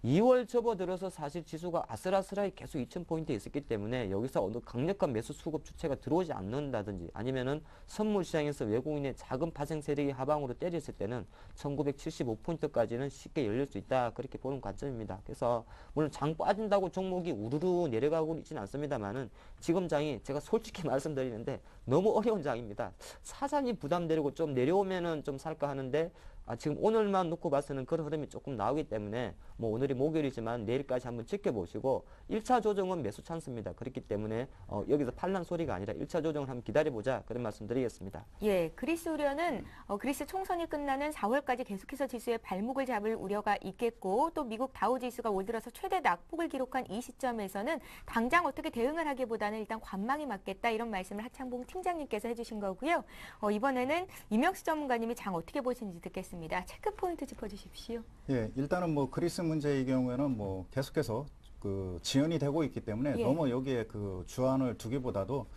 2월 접어들어서 사실 지수가 아슬아슬하게 계속 2,000포인트에 있었기 때문에 여기서 어느 강력한 매수 수급 주체가 들어오지 않는다든지 아니면은 선물 시장에서 외국인의 작은 파생 세력이 하방으로 때렸을 때는 1,975포인트까지는 쉽게 열릴 수 있다. 그렇게 보는 관점입니다. 그래서 물론 장 빠진다고 종목이 우르르 내려가고 있지는 않습니다만은 지금 장이 제가 솔직히 말씀드리는데 너무 어려운 장입니다. 사장이 부담되고 좀 내려오면은 좀 살까 하는데 지금 오늘만 놓고 봐서는 그런 흐름이 조금 나오기 때문에 뭐 오늘이 목요일이지만 내일까지 한번 지켜보시고 1차 조정은 매수 찬스입니다. 그렇기 때문에 여기서 팔란 소리가 아니라 1차 조정을 한번 기다려보자 그런 말씀 드리겠습니다. 예, 그리스 우려는 그리스 총선이 끝나는 4월까지 계속해서 지수의 발목을 잡을 우려가 있겠고 또 미국 다우지수가 올 들어서 최대 낙폭을 기록한 이 시점에서는 당장 어떻게 대응을 하기보다는 일단 관망이 맞겠다 이런 말씀을 하창봉 팀장님께서 해주신 거고요. 이번에는 이명수 전문가님이 장 어떻게 보시는지 듣겠습니다. 체크 포인트 짚어주십시오. 예, 일단은 뭐 그리스 문제의 경우에는 뭐 계속해서 그 지연이 되고 있기 때문에 예. 너무 여기에 그 주안을 두기보다도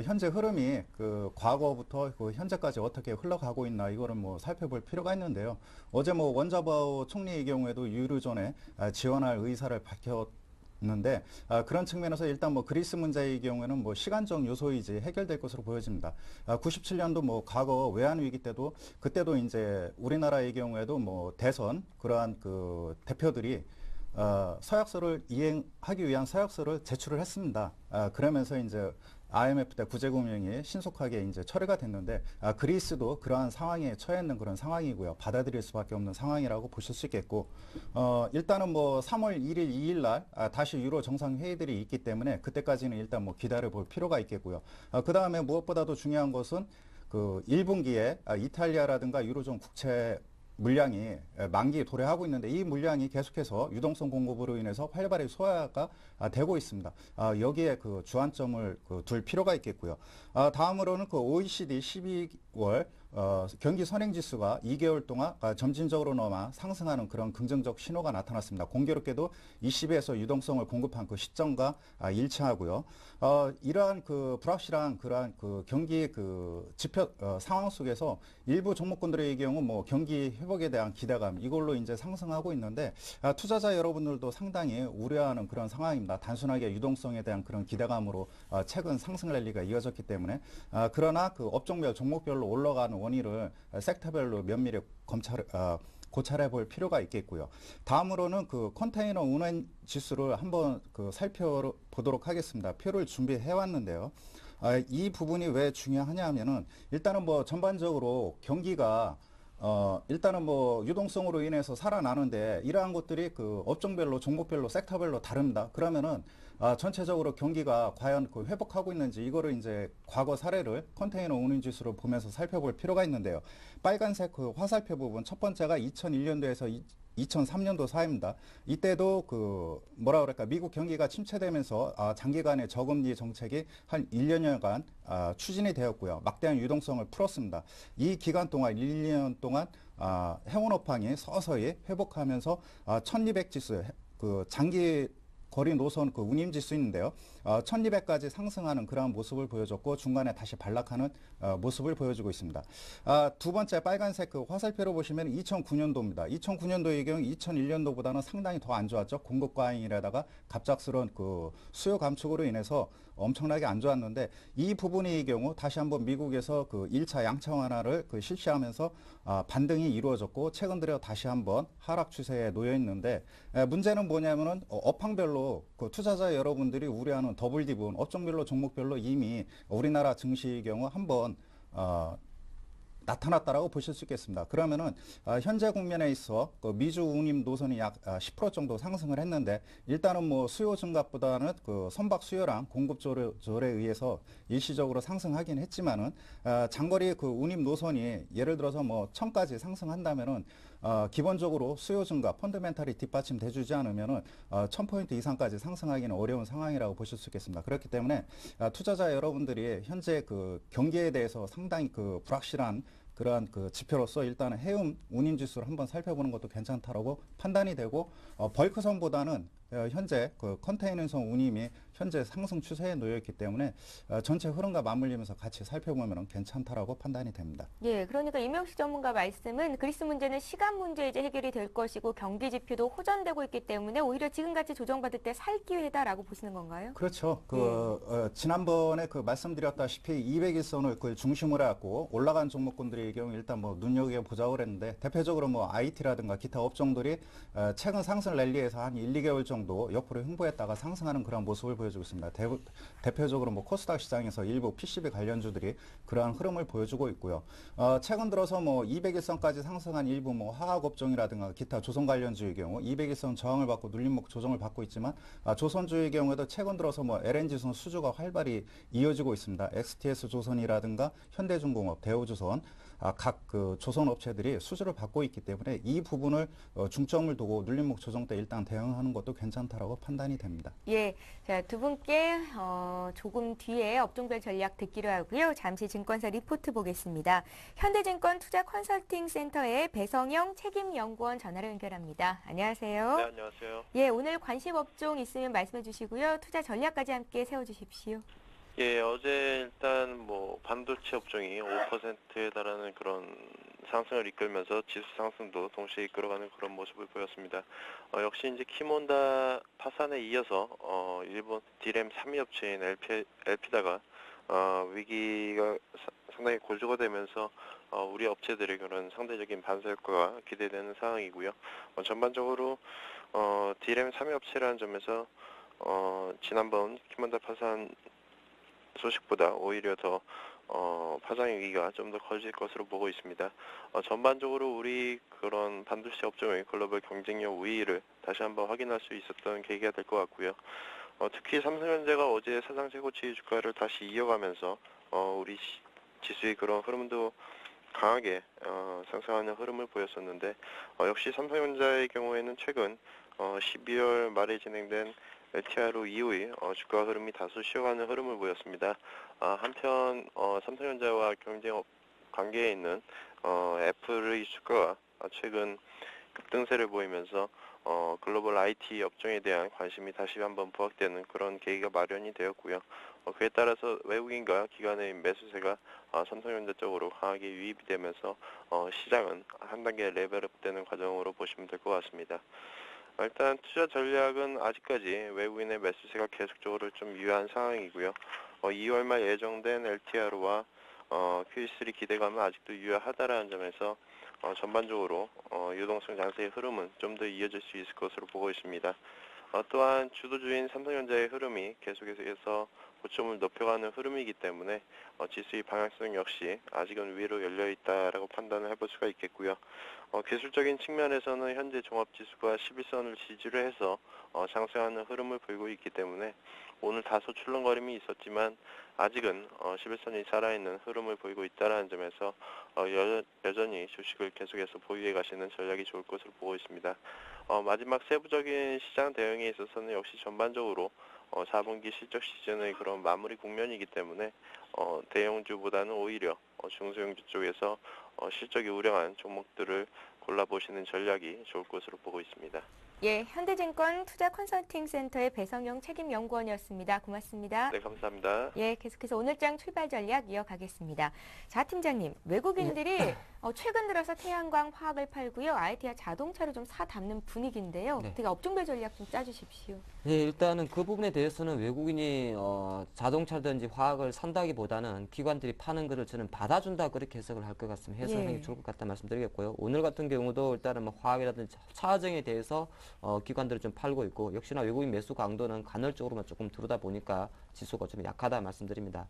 현재 흐름이 그 과거부터 그 현재까지 어떻게 흘러가고 있나 이거를 뭐 살펴볼 필요가 있는데요. 어제 뭐 원자바오 총리의 경우에도 유류전에 지원할 의사를 밝혔는데 그런 측면에서 일단 뭐 그리스 문제의 경우에는 뭐 시간적 요소이지 해결될 것으로 보여집니다. 97년도 뭐 과거 외환 위기 때도 그때도 이제 우리나라의 경우에도 뭐 대선 그러한 그 대표들이 서약서를 이행하기 위한 서약서를 제출을 했습니다. 그러면서 이제 IMF 때 구제금융이 신속하게 이제 처리가 됐는데 그리스도 그러한 상황에 처해 있는 그런 상황이고요. 받아들일 수밖에 없는 상황이라고 보실 수 있겠고 일단은 뭐 3월 1일, 2일 날 다시 유로 정상 회의들이 있기 때문에 그때까지는 일단 뭐 기다려 볼 필요가 있겠고요. 그 다음에 무엇보다도 중요한 것은 그 1분기에 이탈리아라든가 유로존 국채 물량이 만기에 도래하고 있는데 이 물량이 계속해서 유동성 공급으로 인해서 활발히 소화가 되고 있습니다. 여기에 그 주안점을 둘 필요가 있겠고요. 다음으로는 그 OECD 12월 경기 선행지수가 2개월 동안 점진적으로나마 상승하는 그런 긍정적 신호가 나타났습니다. 공교롭게도 20에서 유동성을 공급한 그 시점과 일치하고요. 이러한 그 불확실한 그러한 그 경기 그 지표 상황 속에서 일부 종목군들의 경우 뭐 경기 회복에 대한 기대감 이걸로 이제 상승하고 있는데 투자자 여러분들도 상당히 우려하는 그런 상황입니다. 단순하게 유동성에 대한 그런 기대감으로 최근 상승 랠리가 이어졌기 때문에 그러나 그 업종별 종목별로 올라가는 원인을 섹터별로 면밀히 고찰해 볼 필요가 있겠고요. 다음으로는 그 컨테이너 운행 지수를 한번 그 살펴보도록 하겠습니다. 표를 준비해 왔는데요. 이 부분이 왜 중요하냐 하면은 일단은 뭐 전반적으로 경기가 일단은 뭐 유동성으로 인해서 살아나는데 이러한 것들이 그 업종별로 종목별로 섹터별로 다릅니다. 그러면은 전체적으로 경기가 과연 그 회복하고 있는지 이거를 이제 과거 사례를 컨테이너 운임 지수를 보면서 살펴볼 필요가 있는데요. 빨간색 그 화살표 부분 첫 번째가 2001년도에서 2003년도 사이입니다. 이때도 그 뭐라 그럴까 미국 경기가 침체되면서 장기간의 저금리 정책이 한 1년여간 추진이 되었고요. 막대한 유동성을 풀었습니다. 이 기간 동안 1년 동안 해운업황이 서서히 회복하면서 1200 지수 그 장기 거리 노선 그 운임 지수인데요. 1200까지 상승하는 그러한 모습을 보여줬고 중간에 다시 반락하는 모습을 보여주고 있습니다. 두 번째 빨간색 그 화살표로 보시면 2009년도입니다. 2009년도의 경우 2001년도보다는 상당히 더 안 좋았죠. 공급 과잉이라다가 갑작스러운 그 수요 감축으로 인해서 엄청나게 안 좋았는데 이 부분의 경우 다시 한번 미국에서 그 1차 양차 완화를 그 실시하면서 반등이 이루어졌고 최근 들어 다시 한번 하락 추세에 놓여 있는데 문제는 뭐냐면은 업황별로 그 투자자 여러분들이 우려하는 더블 디분 업종별로 종목별로 이미 우리나라 증시의 경우 한번 나타났다라고 보실 수 있겠습니다. 그러면은 현재 국면에 있어 그 미주 운임 노선이 약 10% 정도 상승을 했는데 일단은 뭐 수요 증가보다는 그 선박 수요랑 공급 조절에 의해서 일시적으로 상승하긴 했지만은 장거리 그 운임 노선이 예를 들어서 뭐 1000까지 상승한다면은 기본적으로 수요 증가 펀더멘탈이 뒷받침돼주지 않으면은 1000포인트 이상까지 상승하기는 어려운 상황이라고 보실 수 있겠습니다. 그렇기 때문에 투자자 여러분들이 현재 그 경기에 대해서 상당히 그 불확실한 그러한 그 지표로서 일단은 해운 운임 지수를 한번 살펴보는 것도 괜찮다라고 판단이 되고 벌크선보다는 현재 그 컨테이너선 운임이 현재 상승 추세에 놓여 있기 때문에 전체 흐름과 맞물리면서 같이 살펴보면 괜찮다라고 판단이 됩니다. 예, 그러니까 이명식 전문가 말씀은 그리스 문제는 시간 문제 이제 해결이 될 것이고 경기 지표도 호전되고 있기 때문에 오히려 지금같이 조정받을 때 살 기회다라고 보시는 건가요? 그렇죠. 지난번에 말씀드렸다시피 200일선을 그 중심으로 해갖고 올라간 종목군들의 경우 일단 뭐 눈여겨보자고 그랬는데 대표적으로 뭐 IT라든가 기타 업종들이 최근 상승 랠리에서 한 1, 2개월 정도 옆으로 횡보했다가 상승하는 그런 모습을 보여주고 있습니다. 대표적으로 뭐 코스닥 시장에서 일부 PCB 관련주들이 그러한 흐름을 보여주고 있고요. 최근 들어서 뭐 200일선까지 상승한 일부 뭐 화학 업종이라든가 기타 조선 관련주의 경우 200일선 저항을 받고 눌림목 조정을 받고 있지만 조선주의 경우에도 최근 들어서 뭐 LNG선 수주가 활발히 이어지고 있습니다. XTS 조선이라든가 현대중공업, 대우조선 각 그 조선 업체들이 수주를 받고 있기 때문에 이 부분을 중점을 두고 눌림목 조정 때 일단 대응하는 것도 괜찮다라고 판단이 됩니다. 예, 자, 두 분께 조금 뒤에 업종별 전략 듣기로 하고요. 잠시 증권사 리포트 보겠습니다. 현대증권 투자 컨설팅 센터의 배성영 책임연구원 전화로 연결합니다. 안녕하세요. 네, 안녕하세요. 예, 오늘 관심 업종 있으면 말씀해 주시고요. 투자 전략까지 함께 세워주십시오. 예, 어제 일단 뭐 반도체 업종이 5%에 달하는 그런 상승을 이끌면서 지수 상승도 동시에 이끌어가는 그런 모습을 보였습니다. 역시 이제 키몬다 파산에 이어서 일본 디램 3위 업체인 엘피다가 위기가 상당히 고조가 되면서 우리 업체들의 그런 상대적인 반사 효과가 기대되는 상황이고요. 전반적으로 디램 3위 업체라는 점에서 지난번 키몬다 파산 소식보다 오히려 더 파장의 위기가 좀 더 커질 것으로 보고 있습니다. 전반적으로 우리 그런 반도체 업종의 글로벌 경쟁력 우위를 다시 한번 확인할 수 있었던 계기가 될 것 같고요. 특히 삼성전자가 어제 사상 최고치 주가를 다시 이어가면서 우리 지수의 그런 흐름도 강하게 상승하는 흐름을 보였었는데 역시 삼성전자의 경우에는 최근 12월 말에 진행된 LTRO 이후에 주가 흐름이 다소 쉬어가는 흐름을 보였습니다. 한편 삼성전자와 경쟁 관계에 있는 애플의 주가가 최근 급등세를 보이면서 글로벌 IT 업종에 대한 관심이 다시 한번 부각되는 그런 계기가 마련이 되었고요. 그에 따라서 외국인과 기관의 매수세가 삼성전자 쪽으로 강하게 유입이 되면서 시장은 한 단계 레벨업되는 과정으로 보시면 될 것 같습니다. 일단 투자 전략은 아직까지 외국인의 매수세가 계속적으로 좀 유효한 상황이고요. 2월 말 예정된 LTRO와 Q3 기대감은 아직도 유효하다라는 점에서 전반적으로 유동성 장세의 흐름은 좀 더 이어질 수 있을 것으로 보고 있습니다. 또한 주도주인 삼성전자의 흐름이 계속해서 고점을 높여가는 흐름이기 때문에 지수의 방향성 역시 아직은 위로 열려있다라고 판단을 해볼 수가 있겠고요. 기술적인 측면에서는 현재 종합지수가 11선을 지지를 해서 상승하는 흐름을 보이고 있기 때문에 오늘 다소 출렁거림이 있었지만 아직은 11선이 살아있는 흐름을 보이고 있다는 점에서 여전히 주식을 계속해서 보유해 가시는 전략이 좋을 것으로 보고 있습니다. 마지막 세부적인 시장 대응에 있어서는 역시 전반적으로 4분기 실적 시즌의 그런 마무리 국면이기 때문에 대형주보다는 오히려 중소형주 쪽에서 실적이 우량한 종목들을 골라보시는 전략이 좋을 것으로 보고 있습니다. 예, 현대증권 투자 컨설팅 센터의 배성영 책임연구원이었습니다. 고맙습니다. 네, 감사합니다. 예, 계속해서 오늘장 출발 전략 이어가겠습니다. 자, 팀장님, 외국인들이 최근 들어서 태양광 화학을 팔고요. IT와 자동차를 좀 사담는 분위기인데요. 네. 어떻게 업종별 전략 좀 짜주십시오. 예, 일단은 그 부분에 대해서는 외국인이 자동차든지 화학을 산다기보다는 기관들이 파는 것을 저는 받아준다 그렇게 해석을 할 것 같습니다. 해석하는 게 좋을 것 같다 말씀드리겠고요. 오늘 같은 경우도 일단은 뭐 화학이라든지 차정에 대해서 기관들을 좀 팔고 있고 역시나 외국인 매수 강도는 간헐적으로만 조금 들어다 보니까 지수가 좀 약하다 말씀드립니다.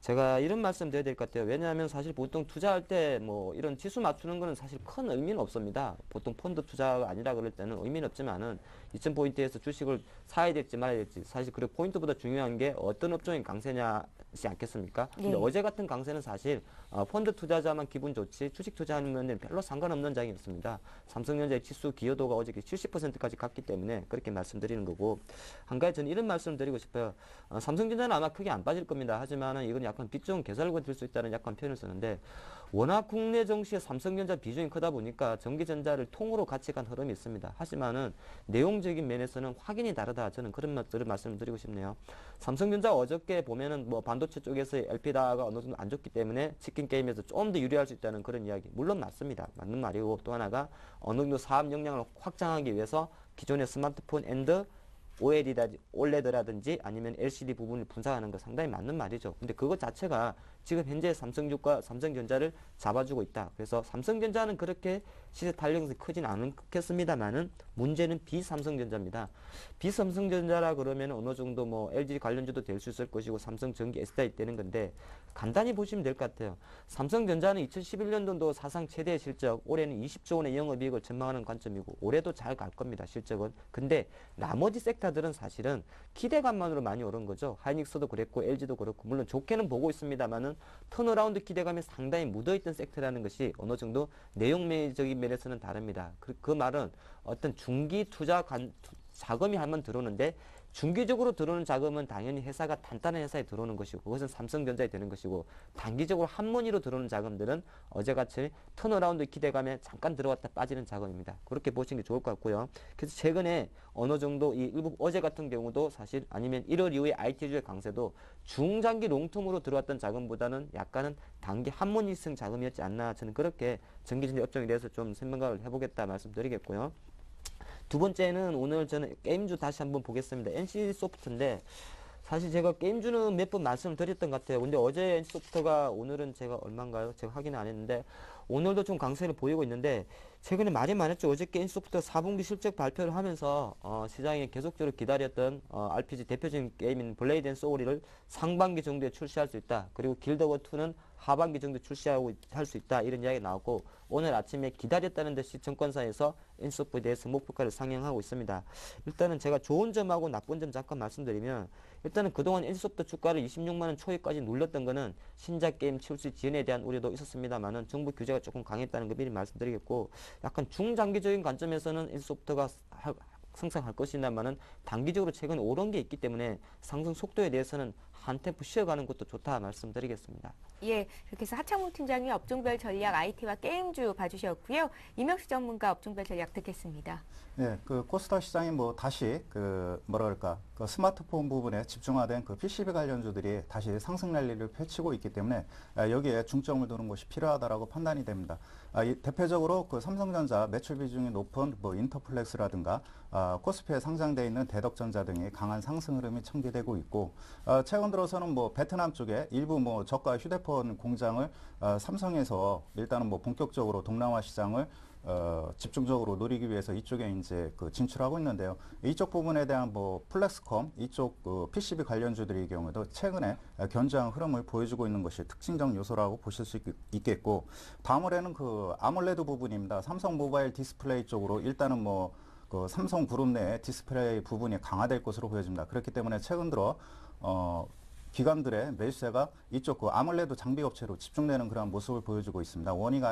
제가 이런 말씀 드려야 될 것 같아요. 왜냐하면 사실 보통 투자할 때 뭐 이런 지수 맞추는 거는 사실 큰 의미는 없습니다. 보통 펀드 투자가 아니라 그럴 때는 의미는 없지만은 2000포인트에서 주식을 사야 될지 말아야 될지 사실 그리고 포인트보다 중요한 게 어떤 업종이 강세냐지 않겠습니까? 근데 어제 같은 강세는 사실 펀드 투자자만 기분 좋지 주식 투자하는 면에는 별로 상관없는 장이었습니다. 삼성전자의 지수 기여도가 어저께 70%까지 갔기 때문에 그렇게 말씀드리는 거고 한 가지 저는 이런 말씀 드리고 싶어요. 삼성전자는 아마 크게 안 빠질 겁니다. 하지만 이건 약간 빚 좋은 개살구가 될 수 있다는 약간 표현을 쓰는데 워낙 국내 정부 당시에 삼성전자 비중이 크다 보니까 전기전자를 통으로 같이 간 흐름이 있습니다. 하지만은 내용적인 면에서는 확연히 다르다. 저는 그런 말씀을 드리고 싶네요. 삼성전자 어저께 보면은 뭐 반도체 쪽에서의 LP다가 어느 정도 안 좋기 때문에 치킨 게임에서 좀 더 유리할 수 있다는 그런 이야기. 물론 맞습니다. 맞는 말이고, 또 하나가 어느 정도 사업 역량을 확장하기 위해서 기존의 스마트폰 앤드 OLED라든지 아니면 LCD 부분을 분산하는 거 상당히 맞는 말이죠. 근데 그것 자체가 지금 현재 삼성주가 삼성전자를 잡아주고 있다. 그래서 삼성전자는 그렇게 시세 탄력성이 크진 않겠습니다만은 문제는 비삼성전자입니다. 비삼성전자라 그러면 어느 정도 뭐 LG 관련주도 될 수 있을 것이고 삼성전기 SDI 되는 건데 간단히 보시면 될 것 같아요. 삼성전자는 2011년도도 사상 최대 실적, 올해는 20조 원의 영업이익을 전망하는 관점이고 올해도 잘 갈 겁니다. 실적은. 근데 나머지 섹터들은 사실은 기대감만으로 많이 오른 거죠. 하이닉스도 그랬고 LG도 그렇고 물론 좋게는 보고 있습니다만은 턴어라운드 기대감이 상당히 묻어있던 섹터라는 것이 어느 정도 내용적인 면에서는 다릅니다. 그 말은 어떤 중기 투자 자금이 한번 들어오는데 중기적으로 들어오는 자금은 당연히 회사가 단단한 회사에 들어오는 것이고 그것은 삼성전자에 되는 것이고 단기적으로 한문위로 들어오는 자금들은 어제같이 턴어라운드 기대감에 잠깐 들어왔다 빠지는 자금입니다. 그렇게 보시는 게 좋을 것 같고요. 그래서 최근에 어느 정도 이 일부 어제 같은 경우도 사실 아니면 1월 이후에 IT주의 강세도 중장기 롱텀으로 들어왔던 자금보다는 약간은 단기 한문위성 자금이었지 않나 저는 그렇게 전기전자 업종에 대해서 좀 생각을 해보겠다 말씀드리겠고요. 두 번째는 오늘 저는 게임주 다시 한번 보겠습니다. NC소프트인데 사실 제가 게임주는 몇 번 말씀을 드렸던 것 같아요. 근데 어제 NC소프트가 오늘은 제가 얼마인가요? 제가 확인은 안 했는데 오늘도 좀 강세를 보이고 있는데 최근에 말이 많았죠. 어저께 NC소프트가 4분기 실적 발표를 하면서 시장에 계속적으로 기다렸던 RPG 대표적인 게임인 블레이드 앤 소울을 상반기 정도에 출시할 수 있다. 그리고 길드워2는 하반기 정도 출시하고 할 수 있다. 이런 이야기가 나왔고 오늘 아침에 기다렸다는 듯이 증권사에서 NC소프트에 대해서 목표가를 상향하고 있습니다. 일단은 제가 좋은 점하고 나쁜 점 잠깐 말씀드리면 일단은 그동안 NC소프트 주가를 26만원 초에까지 눌렀던 거는 신작 게임 출시 지연에 대한 우려도 있었습니다만은 정부 규제가 조금 강했다는 거 미리 말씀드리겠고 약간 중장기적인 관점에서는 NC소프트가 상승할 것이냐마는 단기적으로 최근에 오른 게 있기 때문에 상승 속도에 대해서는 한 템포 쉬어가는 것도 좋다 말씀드리겠습니다. 예, 그렇게 해서 하창무 팀장이 업종별 전략 IT와 게임주 봐주셨고요. 이명수 전문가 업종별 전략 듣겠습니다. 예, 그 코스닥 시장이 뭐 다시 그 스마트폰 부분에 집중화된 그 PCB 관련주들이 다시 상승 랠리를 펼치고 있기 때문에 여기에 중점을 두는 것이 필요하다라고 판단이 됩니다. 대표적으로 그 삼성전자 매출 비중이 높은 뭐 인터플렉스라든가 코스피에 상장되어 있는 대덕전자 등이 강한 상승 흐름이 청기되고 있고 최근 들어서는 뭐 베트남 쪽에 일부 뭐 저가 휴대폰 공장을 삼성에서 일단은 뭐 본격적으로 동남아 시장을 집중적으로 노리기 위해서 이쪽에 이제 그 진출하고 있는데요. 이쪽 부분에 대한 뭐 플렉스컴 이쪽 그 PCB 관련주들의 경우에도 최근에 견조한 흐름을 보여주고 있는 것이 특징적 요소라고 보실 수 있겠고 다음으로는 그 아몰레드 부분입니다. 삼성 모바일 디스플레이 쪽으로 일단은 뭐 그 삼성 그룹 내 디스플레이 부분이 강화될 것으로 보여집니다. 그렇기 때문에 최근 들어 기관들의 매수세가 이쪽 그 아몰레드 장비 업체로 집중되는 그런 모습을 보여주고 있습니다. 워닝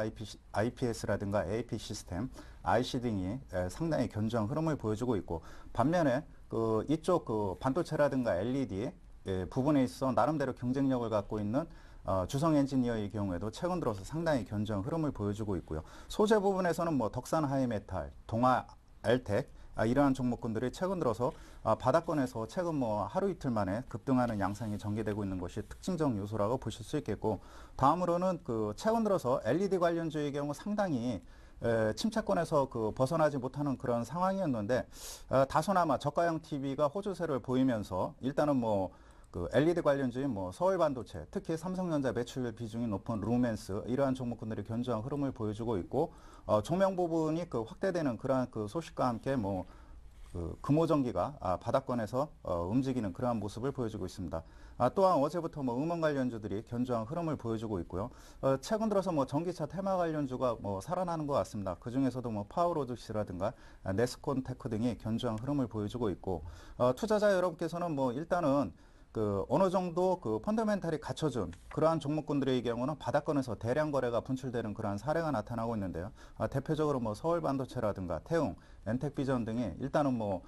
IPS라든가 AP 시스템, IC 등이 상당히 견조한 흐름을 보여주고 있고 반면에 그 이쪽 그 반도체라든가 LED 부분에 있어 나름대로 경쟁력을 갖고 있는 주성 엔지니어의 경우에도 최근 들어서 상당히 견조한 흐름을 보여주고 있고요. 소재 부분에서는 뭐 덕산 하이메탈, 동아 알텍 이러한 종목군들이 최근 들어서 바닥권에서 최근 뭐 하루 이틀 만에 급등하는 양상이 전개되고 있는 것이 특징적 요소라고 보실 수 있겠고 다음으로는 그 최근 들어서 LED 관련주의 경우 상당히 침체권에서 그 벗어나지 못하는 그런 상황이었는데 다소나마 저가형 TV가 호조세를 보이면서 일단은 뭐 그 LED 관련주인 뭐 서울반도체, 특히 삼성전자 매출 비중이 높은 루멘스 이러한 종목군들이 견조한 흐름을 보여주고 있고 조명 부분이 그 확대되는 그러한 그 소식과 함께 뭐 그 금호전기가 바닥권에서 움직이는 그러한 모습을 보여주고 있습니다. 또한 어제부터 뭐 음원 관련주들이 견조한 흐름을 보여주고 있고요. 최근 들어서 뭐 전기차 테마 관련주가 뭐 살아나는 것 같습니다. 그 중에서도 뭐 파워로직스라든가 네스콘테크 등이 견조한 흐름을 보여주고 있고 투자자 여러분께서는 뭐 일단은 그 어느 정도 그 펀더멘탈이 갖춰준 그러한 종목군들의 경우는 바닥권에서 대량 거래가 분출되는 그러한 사례가 나타나고 있는데요. 대표적으로 뭐 서울반도체라든가 태웅, 엔텍비전 등이 일단은 뭐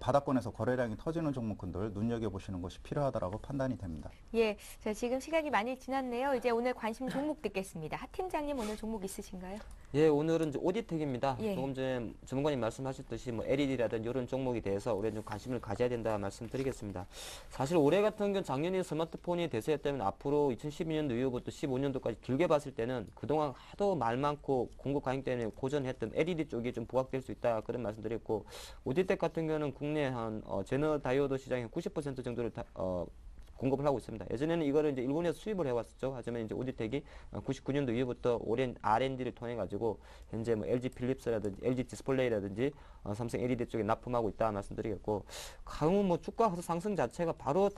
바닥권에서 거래량이 터지는 종목군들 눈여겨보시는 것이 필요하다라고 판단이 됩니다. 예, 자, 지금 시간이 많이 지났네요. 이제 오늘 관심 종목 듣겠습니다. 하 팀장님 오늘 종목 있으신가요? 예, 오늘은 이제 오디텍입니다. 예. 조금 전에 전문가님 말씀하셨듯이 뭐 LED라든지 이런 종목에 대해서 올해 좀 관심을 가져야 된다 말씀드리겠습니다. 사실 올해 같은 경우는 작년에 스마트폰이 대세였다면 앞으로 2012년도 이후부터 15년도까지 길게 봤을 때는 그동안 하도 말 많고 공급 과잉 때문에 고전했던 LED 쪽이 좀 부각될 수 있다 그런 말씀드렸고, 오디텍 같은 경우는 국내 한 제너 다이오드 시장의 90% 정도를 공급을 하고 있습니다. 예전에는 이거를 이제 일본에서 수입을 해왔었죠. 하지만 이제 오디텍이 99년도 이후부터 오랜 R&D를 통해 가지고 현재 뭐 LG 필립스라든지 LG 디스플레이라든지 삼성 LED 쪽에 납품하고 있다 말씀드리겠고, 강우 뭐 주가 상승 자체가 바로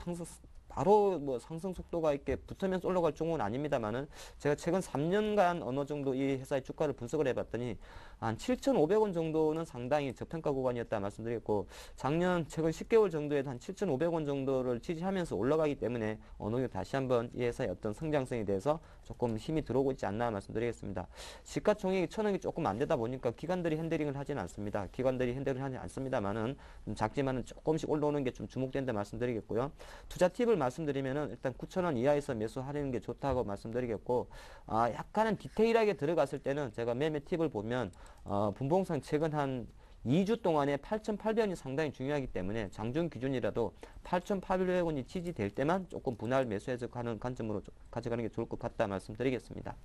뭐 상승 속도가 있게 붙으면서 올라갈 종목은 아닙니다만은, 제가 최근 3년간 어느 정도 이 회사의 주가를 분석을 해봤더니 한 7,500원 정도는 상당히 저평가 구간이었다 말씀드렸고, 작년 최근 10개월 정도에도 한 7,500원 정도를 지지하면서 올라가기 때문에 어느 정도 다시 한번 이 회사의 어떤 성장성에 대해서 조금 힘이 들어오고 있지 않나 말씀드리겠습니다. 시가총액이 1,000억이 조금 안 되다 보니까 기관들이 핸들링을 하지는 않습니다. 기관들이 핸들을 하지 않습니다만은 작지만은 조금씩 올라오는 게 좀 주목된다 말씀드리겠고요. 투자 팁을 말씀드리면은 일단 9,000원 이하에서 매수하는 게 좋다고 말씀드리겠고, 약간은 디테일하게 들어갔을 때는 제가 매매 팁을 보면 분봉상 최근 한 2주 동안에 8,800원이 상당히 중요하기 때문에 장중 기준이라도 8,800원이 지지될 때만 조금 분할 매수해서 가는 관점으로 가져가는 게 좋을 것 같다 말씀드리겠습니다.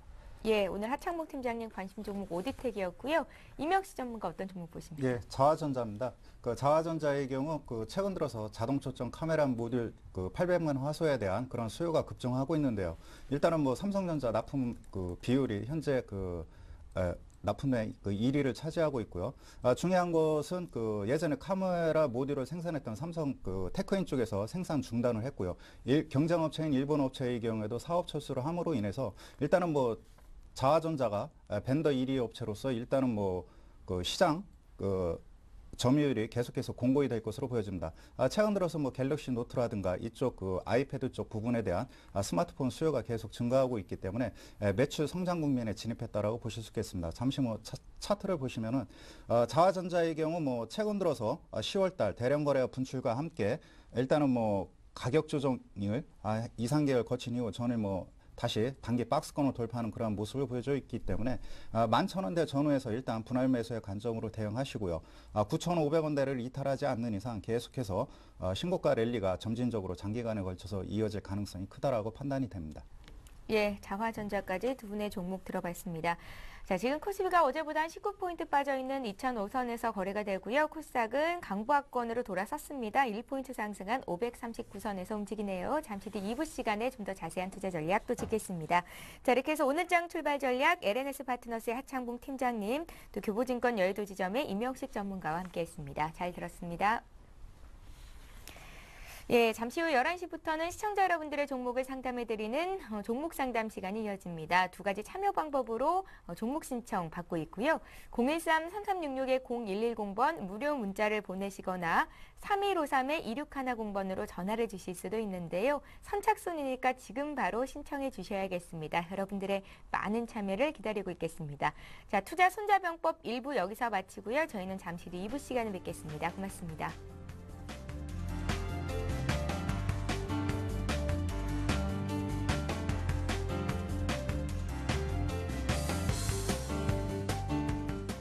예, 오늘 하창목 팀장님 관심 종목 오디텍이었고요. 이명시 전문가 어떤 종목 보십니까? 예, 자화전자입니다. 그 자화전자의 경우 최근 들어서 자동 초점 카메라 모듈 800만 화소에 대한 그런 수요가 급증하고 있는데요. 일단은 뭐 삼성전자 납품 비율이 현재 납품의 1위를 차지하고 있고요. 중요한 것은 예전에 카메라 모듈을 생산했던 삼성 테크인 쪽에서 생산 중단을 했고요. 경쟁업체인 일본 업체의 경우에도 사업 철수를 함으로 인해서 일단은 뭐 자화전자가 벤더 1위 업체로서 일단은 뭐 시장 점유율이 계속해서 공고히 될 것으로 보여집니다. 최근 들어서 뭐 갤럭시 노트라든가 이쪽 아이패드 쪽 부분에 대한 스마트폰 수요가 계속 증가하고 있기 때문에 매출 성장 국면에 진입했다라고 보실 수 있겠습니다. 잠시 뭐 차트를 보시면은 자화전자의 경우 뭐 최근 들어서 10월달 대량 거래와 분출과 함께 일단은 뭐 가격 조정을 2, 3개월 거친 이후 전일 뭐 다시 단기 박스권을 돌파하는 그런 모습을 보여줘 있기 때문에 11,000원대 전후에서 일단 분할 매수의 관점으로 대응하시고요. 9,500원대를 이탈하지 않는 이상 계속해서 신고가 랠리가 점진적으로 장기간에 걸쳐서 이어질 가능성이 크다라고 판단이 됩니다. 예, 자화전자까지 두 분의 종목 들어봤습니다. 자, 지금 코스피가 어제보다 한 19포인트 빠져있는 2,005선에서 거래가 되고요. 코스닥은 강보합권으로 돌아섰습니다. 1포인트 상승한 539선에서 움직이네요. 잠시 뒤 2부 시간에 좀 더 자세한 투자 전략 또 짚겠습니다. 자, 이렇게 해서 오늘 장 출발 전략 LNS 파트너스의 하창봉 팀장님, 또 교보증권 여의도지점의 임영식 전문가와 함께했습니다. 잘 들었습니다. 예, 잠시 후 11시부터는 시청자 여러분들의 종목을 상담해드리는 종목 상담 시간이 이어집니다. 두 가지 참여 방법으로 종목 신청 받고 있고요. 013-3366-0110번 무료 문자를 보내시거나 3153-2610번으로 전화를 주실 수도 있는데요. 선착순이니까 지금 바로 신청해 주셔야겠습니다. 여러분들의 많은 참여를 기다리고 있겠습니다. 자, 투자 손자병법 1부 여기서 마치고요. 저희는 잠시 뒤 2부 시간에 뵙겠습니다. 고맙습니다.